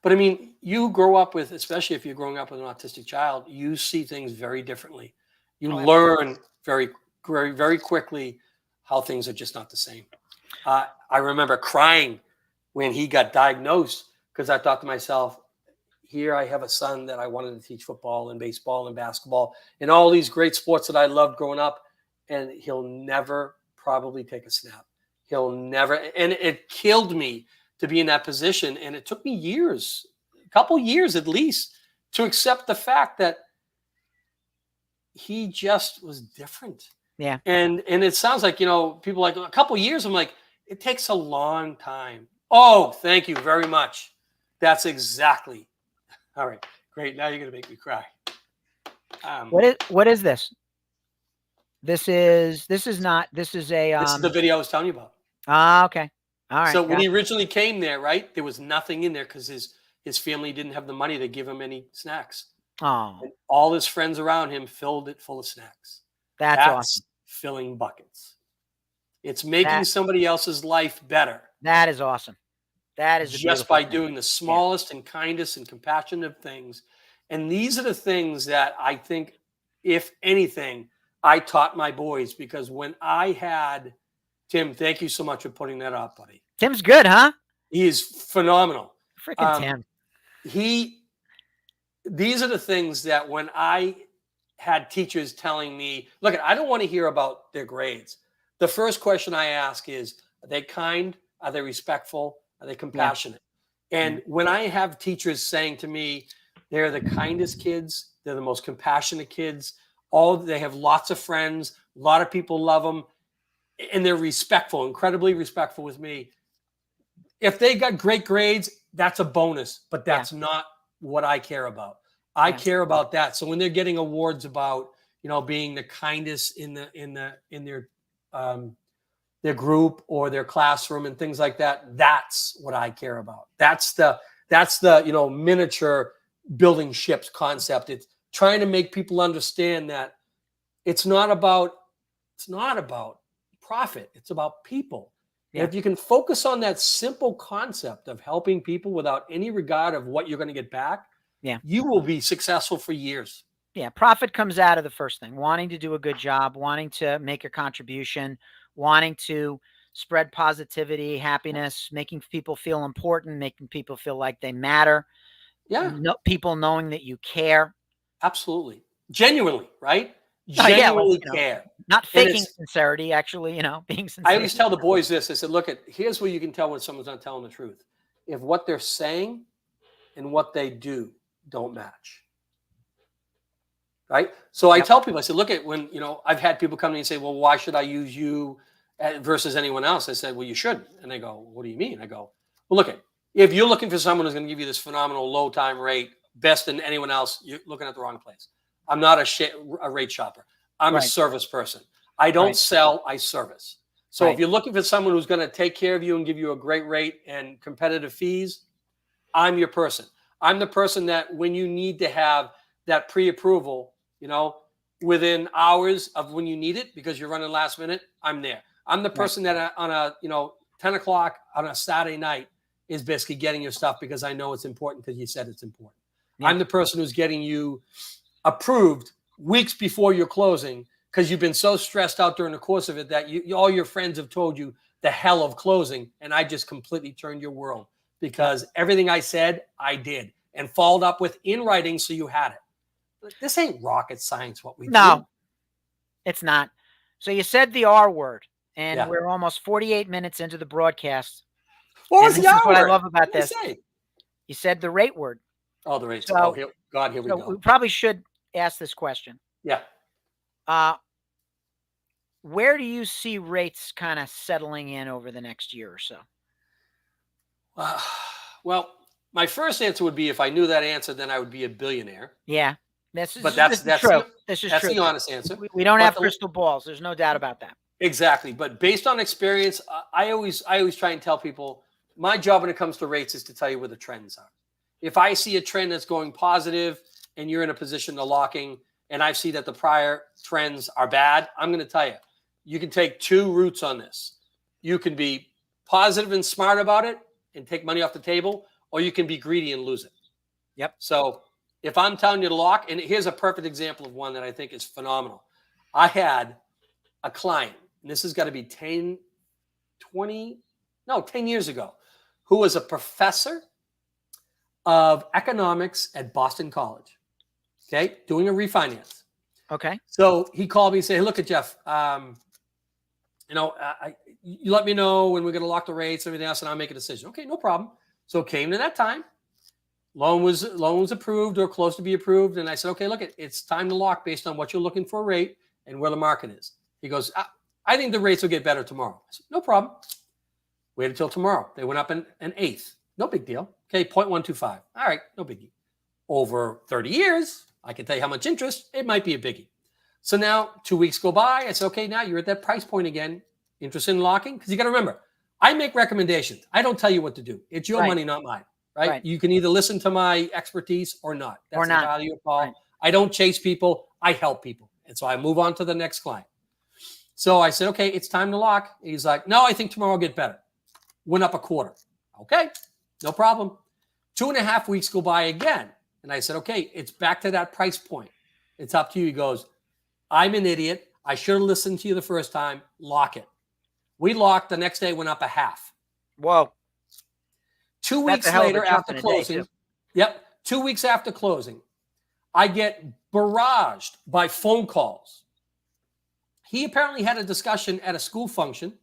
But I mean, you grow up with, especially if you're growing up with an autistic child, you see things very differently. You learn very, very, very quickly how things are just not the same. I remember crying when he got diagnosed, because I thought to myself, here I have a son that I wanted to teach football and baseball and basketball and all these great sports that I loved growing up, and he'll never probably take a snap. He'll never, and it killed me to be in that position. And it took me years, a couple years at least, to accept the fact that he just was different.
Yeah.
And it sounds like, people like a couple years, I'm like, it takes a long time. Oh, thank you very much. That's exactly. All right, great. Now you're going to make me cry.
What is this? This is a,
this is the video I was telling you about.
Okay. All right.
So when he originally came there, right, there was nothing in there because his family didn't have the money to give him any snacks.
Oh.
all his friends around him filled it full of snacks.
That's awesome.
Filling buckets. It's making
That
somebody else's life better
that is awesome. That is a
just
beautiful
by
thing.
doing the smallest and kindest and compassionate things. And these are the things that I think, if anything, I taught my boys, because when I had Tim, thank you so much for putting that up, buddy.
Tim's good, huh?
He is phenomenal.
Freaking Tim.
These are the things that when I had teachers telling me, look, I don't want to hear about their grades. The first question I ask is, are they kind? Are they respectful? Are they compassionate? Yeah. And when I have teachers saying to me, they're the kindest kids, they're the most compassionate kids, they have lots of friends, a lot of people love them, and they're respectful, incredibly respectful with me. If they got great grades, that's a bonus, but that's not what I care about. I care about that. So when they're getting awards about, being the kindest in their group or their classroom and things like that, that's what I care about. That's the miniature building ships concept. It's trying to make people understand that it's not about profit. It's about people. Yeah. And if you can focus on that simple concept of helping people without any regard of what you're going to get back, you will be successful for years.
Yeah. Profit comes out of the first thing, wanting to do a good job, wanting to make a contribution, wanting to spread positivity, happiness, making people feel important, making people feel like they matter. Yeah. People knowing that you care.
Absolutely. Genuinely, right? Genuinely care.
Not faking sincerity, actually, being sincere.
I always tell the boys this. I said, look, here's where you can tell when someone's not telling the truth. If what they're saying and what they do don't match. Right? So I tell people, I said, look at when, I've had people come to me and say, well, why should I use you versus anyone else? I said, well, you shouldn't. And they go, what do you mean? I go, well, look, if you're looking for someone who's going to give you this phenomenal low time rate, best than anyone else, you're looking at the wrong place. I'm not a rate shopper. I'm a service person. I don't sell, I service. So if you're looking for someone who's going to take care of you and give you a great rate and competitive fees, I'm your person. I'm the person that when you need to have that pre-approval, within hours of when you need it because you're running last minute, I'm there. I'm the person that on a 10 o'clock on a Saturday night is basically getting your stuff because I know it's important because you said it's important. Yeah. I'm the person who's getting you approved weeks before you're closing because you've been so stressed out during the course of it that all your friends have told you the hell of closing, and I just completely turned your world because everything I said, I did and followed up with in writing so you had it. This ain't rocket science what we do.
No, it's not. So you said the R word, and we're almost 48 minutes into the broadcast.
What was the R word?
What I love about this. You said the rate word.
Oh, the rate. So, here we go.
We probably should ask this question.
Yeah.
Where do you see rates kind of settling in over the next year or so?
Well, my first answer would be if I knew that answer, then I would be a billionaire.
Yeah. That's true.
That's
the
honest answer.
We don't have crystal balls. There's no doubt about that.
Exactly. But based on experience, I always try and tell people my job when it comes to rates is to tell you where the trends are. If I see a trend that's going positive and you're in a position to locking and I see that the prior trends are bad, I'm going to tell you, you can take two routes on this. You can be positive and smart about it and take money off the table, or you can be greedy and lose it.
Yep.
So if I'm telling you to lock, and here's a perfect example of one that I think is phenomenal. I had a client, and this has got to be 10 years ago, who was a professor of economics at Boston College, okay, doing a refinance.
Okay.
So he called me and said, hey, look at Jeff, you let me know when we're going to lock the rates and everything else, and I'll make a decision. Okay, no problem. So it came to that time. Loan was approved or close to be approved. And I said, okay, look, it's time to lock based on what you're looking for a rate and where the market is. He goes, I think the rates will get better tomorrow. I said, no problem. Wait until tomorrow. They went up an eighth. No big deal. Okay, 0.125. All right, no biggie. Over 30 years, I can tell you how much interest. It might be a biggie. So now 2 weeks go by. I said, okay, now you're at that price point again. Interested in locking? Because you got to remember, I make recommendations. I don't tell you what to do. It's your money, not mine. Right? You can either listen to my expertise or not. That's the value of Paul. Right. I don't chase people. I help people. And so I move on to the next client. So I said, okay, it's time to lock. He's like, no, I think tomorrow will get better. Went up a quarter. Okay, no problem. 2.5 weeks go by again. And I said, okay, it's back to that price point. It's up to you. He goes, I'm an idiot. I should have listened to you the first time. Lock it. We locked. The next day went up a half.
Whoa.
2 weeks later after closing. Yep. 2 weeks after closing, I get barraged by phone calls. He apparently had a discussion at a school function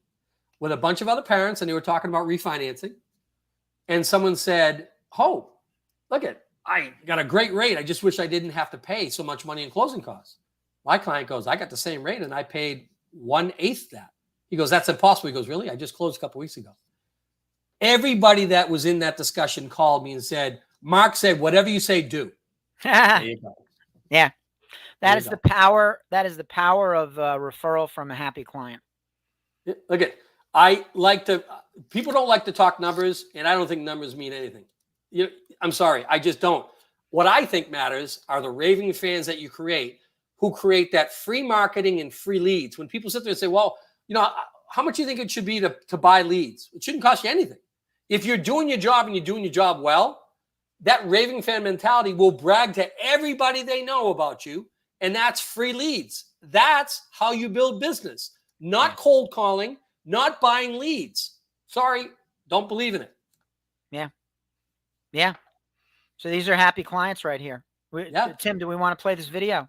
with a bunch of other parents, and they were talking about refinancing. And someone said, oh, look it, I got a great rate. I just wish I didn't have to pay so much money in closing costs. My client goes, I got the same rate and I paid 1/8 that. He goes, that's impossible. He goes, really? I just closed a couple weeks ago. Everybody that was in that discussion called me and said, Mark said, whatever you say, do. There you go.
Yeah. That is the power. That is the power of referral from a happy client.
Look at, people don't like to talk numbers, and I don't think numbers mean anything. I'm sorry. I just don't. What I think matters are the raving fans that you create, who create that free marketing and free leads. When people sit there and say, well, how much do you think it should be to buy leads? It shouldn't cost you anything. If you're doing your job and you're doing your job well, that raving fan mentality will brag to everybody they know about you. And that's free leads. That's how you build business, not cold calling, not buying leads. Sorry, don't believe in it.
Yeah. Yeah. So these are happy clients right here. Tim, do we want to play this video?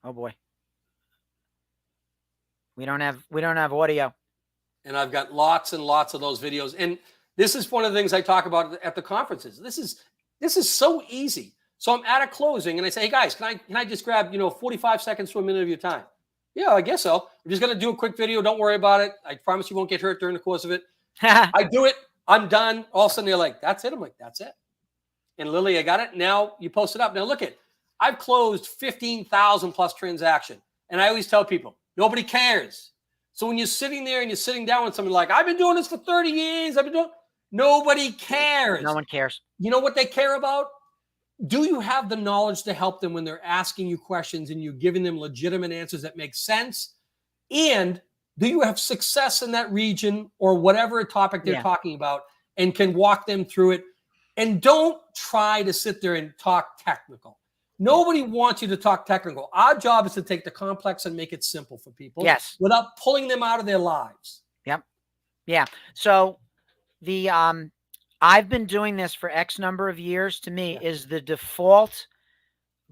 Oh boy. We don't have audio.
And I've got lots and lots of those videos. And this is one of the things I talk about at the conferences. This is so easy. So I'm at a closing and I say, hey guys, can I just grab, 45 seconds to a minute of your time? Yeah, I guess so. I'm just going to do a quick video. Don't worry about it. I promise you won't get hurt during the course of it. I do it. I'm done. All of a sudden they're like, that's it. I'm like, that's it. And Lily, I got it. Now you post it up. Now look at, I've closed 15,000 plus transaction. And I always tell people, nobody cares. So when you're sitting there and you're sitting down with someone like, I've been doing this for 30 years. Nobody cares.
No one cares.
You know what they care about? Do you have the knowledge to help them when they're asking you questions and you're giving them legitimate answers that make sense? And do you have success in that region or whatever topic they're talking about and can walk them through it? And don't try to sit there and talk technical. Nobody wants you to talk technical. Our job is to take the complex and make it simple for people.
Yes.
Without pulling them out of their lives.
Yep. Yeah. So the I've been doing this for X number of years, to me, is the default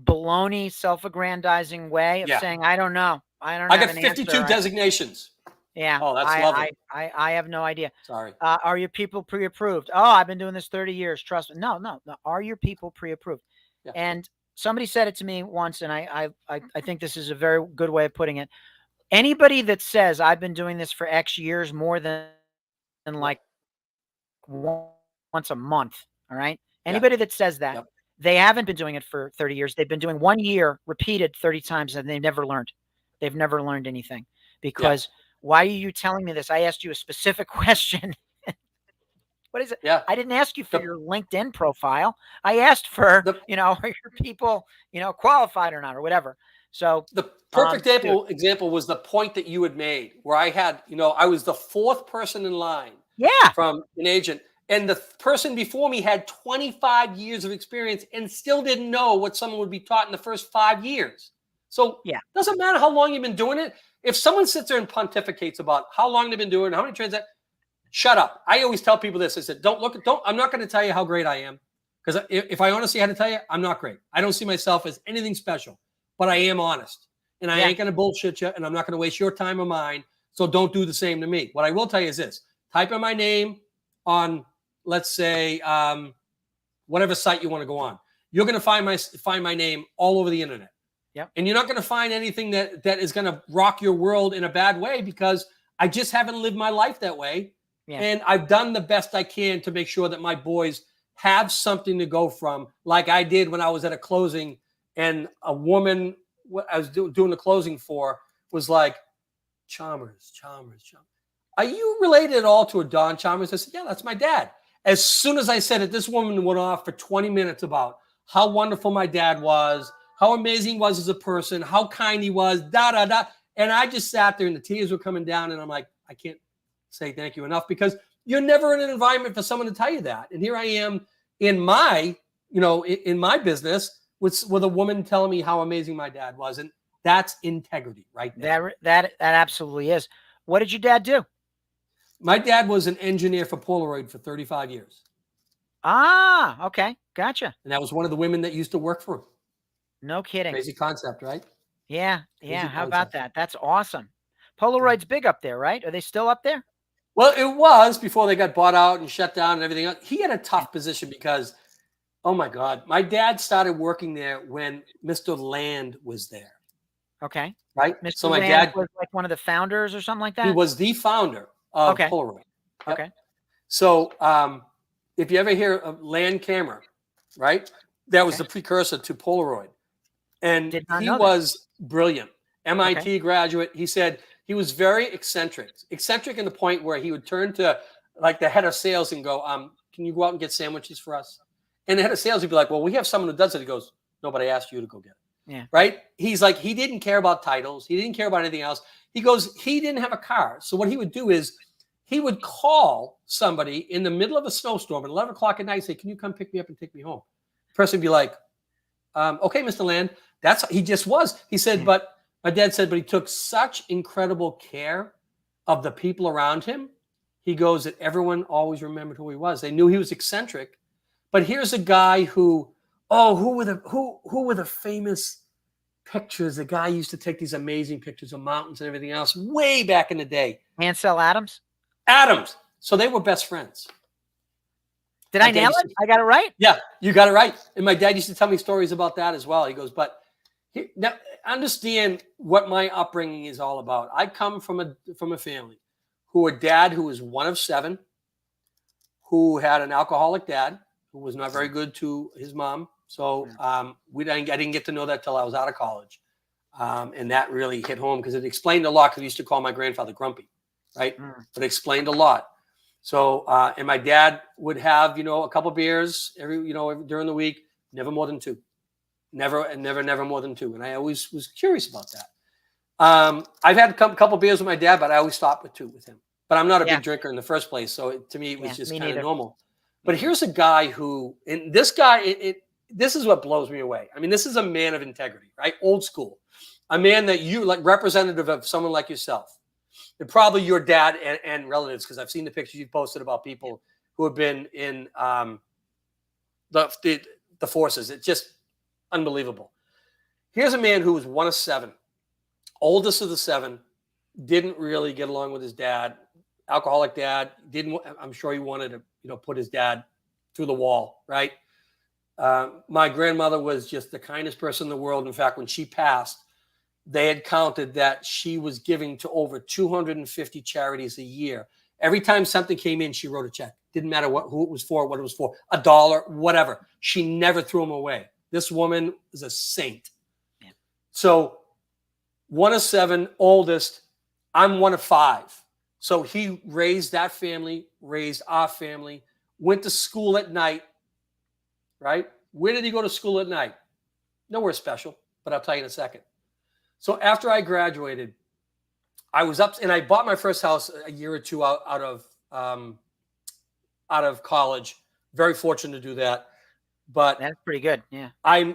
baloney, self-aggrandizing way of saying, I don't know. I
got 52 designations.
Yeah.
Oh, that's lovely.
I have no idea.
Sorry.
Are your people pre-approved? Oh, I've been doing this 30 years. Trust me. No. Are your people pre-approved? Yeah. And somebody said it to me once, and I think this is a very good way of putting it. Anybody that says I've been doing this for X years more than like once a month, all right? Anybody that says that, they haven't been doing it for 30 years. They've been doing 1 year repeated 30 times, and they've never learned. They've never learned anything. Because why are you telling me this? I asked you a specific question. What is it?
Yeah.
I didn't ask you for your LinkedIn profile. I asked for, are your people, qualified or not, or whatever. So
the perfect example was the point that you had made, where I had, I was the fourth person in line from an agent. And the person before me had 25 years of experience and still didn't know what someone would be taught in the first 5 years. So it doesn't matter how long you've been doing it. If someone sits there and pontificates about how long they've been doing it, how many transactions, shut up. I always tell people this. I said, I'm not going to tell you how great I am. Because if I honestly had to tell you, I'm not great. I don't see myself as anything special, but I am honest. And I ain't going to bullshit you, and I'm not going to waste your time or mine. So don't do the same to me. What I will tell you is this. Type in my name on, let's say, whatever site you want to go on. You're going to find my name all over the internet.
Yep.
And you're not going to find anything that is going to rock your world in a bad way, because I just haven't lived my life that way. Yeah. And I've done the best I can to make sure that my boys have something to go from, like I did when I was at a closing, and a woman I was doing the closing for was like, Chalmers. Are you related at all to a Don Chalmers? I said, yeah, that's my dad. As soon as I said it, this woman went off for 20 minutes about how wonderful my dad was, how amazing he was as a person, how kind he was, da, da, da. And I just sat there and the tears were coming down. And I'm like, I can't say thank you enough, because you're never in an environment for someone to tell you that. And here I am in my, in my business with a woman telling me how amazing my dad was. And that's integrity right there.
That absolutely is. What did your dad do?
My dad was an engineer for Polaroid for 35 years.
Ah, okay. Gotcha.
And that was one of the women that used to work for him.
No kidding.
Crazy concept, right?
Yeah. Yeah. How about that? That's awesome. Polaroid's big up there, right? Are they still up there?
Well, it was before they got bought out and shut down and everything else. He had a tough position because, oh my God, my dad started working there when Mr. Land was there.
Okay.
Right?
Mr.
So my
Land
dad
was like one of the founders or something like that?
He was the founder of Polaroid. Yep.
Okay.
So if you ever hear of Land camera, right? That was the precursor to Polaroid. And he was brilliant. MIT graduate. He said he was very eccentric in the point where he would turn to like the head of sales and go, can you go out and get sandwiches for us? And the head of sales would be like, well, we have someone who does it. He goes, nobody asked you to go get it.
Yeah.
Right. He's like, he didn't care about titles. He didn't care about anything else. He goes, he didn't have a car. So what he would do is he would call somebody in the middle of a snowstorm at 11 o'clock at night and say, can you come pick me up and take me home? The person would be like, okay, Mr. Land. He just was. He said, but my dad said, but he took such incredible care of the people around him. He goes that everyone always remembered who he was. They knew he was eccentric, but here's a guy who, who were the famous pictures? The guy used to take these amazing pictures of mountains and everything else way back in the day.
Ansel Adams?
Adams. So they were best friends.
Did I nail it? I got it right?
Yeah, you got it right. And my dad used to tell me stories about that as well. He goes, but now understand what my upbringing is all about. I come from a family who a dad who was one of 7, who had an alcoholic dad who was not very good to his mom. So I didn't get to know that till I was out of college. And that really hit home because it explained a lot, because we used to call my grandfather Grumpy, right? But it explained a lot. So, and my dad would have, a couple beers during the week, never more than 2. Never more than 2. And I always was curious about that. I've had a couple beers with my dad, but I always stopped with 2 with him. But I'm not a big drinker in the first place. So to me, it was just kind of normal. But here's a guy who, and this guy, this is what blows me away. I mean, this is a man of integrity, right? Old school. A man that you, like, representative of someone like yourself. And probably your dad and relatives, because I've seen the pictures you've posted about people who have been in the forces. It's just unbelievable. Here's a man who was one of 7, oldest of the 7, didn't really get along with his dad, alcoholic dad. I'm sure he wanted to, put his dad through the wall, right? My grandmother was just the kindest person in the world. In fact, when she passed, they had counted that she was giving to over 250 charities a year. Every time something came in, she wrote a check. Didn't matter who it was for, what it was for, $1, whatever. She never threw them away. This woman is a saint. Yeah. So one of 7, oldest. I'm one of 5. So he raised that family, raised our family, went to school at night, right? Where did he go to school at night? Nowhere special, but I'll tell you in a second. So after I graduated, I was up and I bought my first house a year or 2 out of college. Very fortunate to do that. But
that's pretty good. Yeah.
I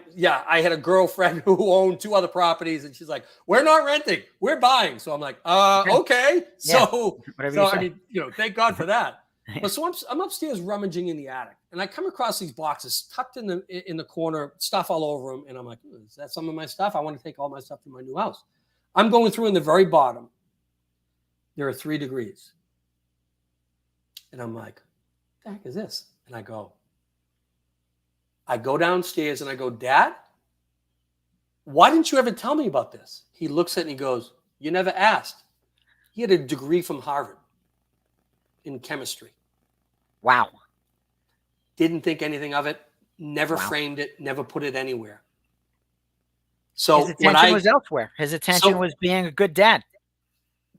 had a girlfriend who owned 2 other properties, and she's like, we're not renting, we're buying. So I'm like, okay.
Yeah.
So I mean, thank God for that. But so I'm upstairs rummaging in the attic, and I come across these boxes tucked in the corner, stuff all over them. And I'm like, is that some of my stuff? I want to take all my stuff to my new house. I'm going through in the very bottom. There are 3 degrees. And I'm like, what the heck is this? And I go downstairs and I go, Dad, why didn't you ever tell me about this? He looks at me and he goes, you never asked. He had a degree from Harvard in chemistry.
Wow.
Didn't think anything of it. Never framed it. Never put it anywhere. So
his attention was elsewhere. His attention was being a good dad.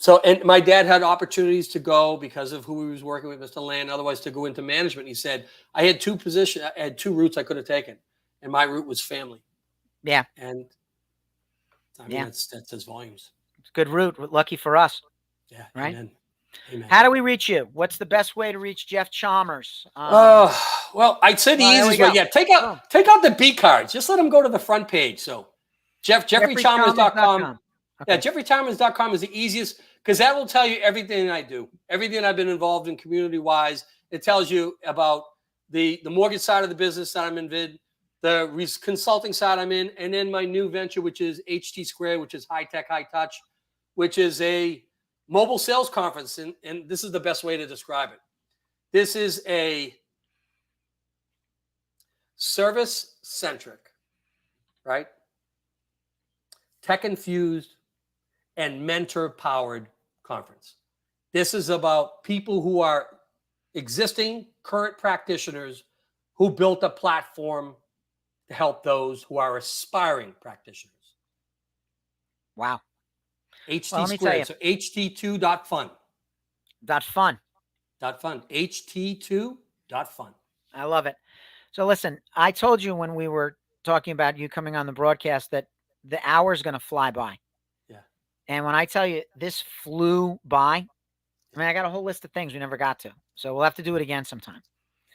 So, and my dad had opportunities to go because of who he was working with, Mr. Land, otherwise to go into management. He said, I had two routes I could have taken, and my route was family.
Yeah.
And I mean, that says volumes.
It's a good route. Lucky for us.
Yeah.
Right.
Amen. Amen.
How do we reach you? What's the best way to reach Jeff Chalmers?
Well, I'd say the easiest way. Yeah. Take out the B cards. Just let them go to the front page. So JeffreyChalmers.com. Okay. Yeah, JeffreyChalmers.com is the easiest because that will tell you everything I do, everything I've been involved in community-wise. It tells you about the mortgage side of the business that I'm in, the consulting side I'm in, and then my new venture, which is HT Squared, which is high tech, high touch, which is a mobile sales conference. And this is the best way to describe it. This is a service-centric, right? Tech-infused and mentor-powered conference. This is about people who are existing current practitioners who built a platform to help those who are aspiring practitioners.
Wow.
HT Squared. So HT2.fun.
.fun.
HT2.fun.
I love it. So listen, I told you when we were talking about you coming on the broadcast that the hour's going to fly by.
Yeah.
And when I tell you this flew by, I mean, I got a whole list of things we never got to. So we'll have to do it again sometime.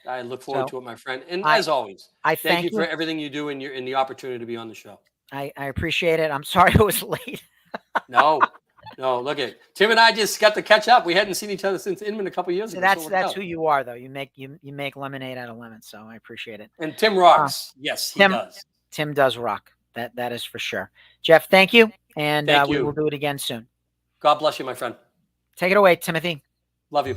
I look forward to it, my friend. And as always, I thank you for everything you do and the opportunity to be on the show.
I appreciate it. I'm sorry it was late.
No, look at Tim and I just got to catch up. We hadn't seen each other since Inman a couple of years ago.
That's who you are, though. You make lemonade out of lemons. So I appreciate it.
And Tim rocks. Yes, he does.
Tim does rock. That is for sure. Jeff, thank you. And we will do it again soon.
God bless you, my friend.
Take it away, Timothy.
Love you.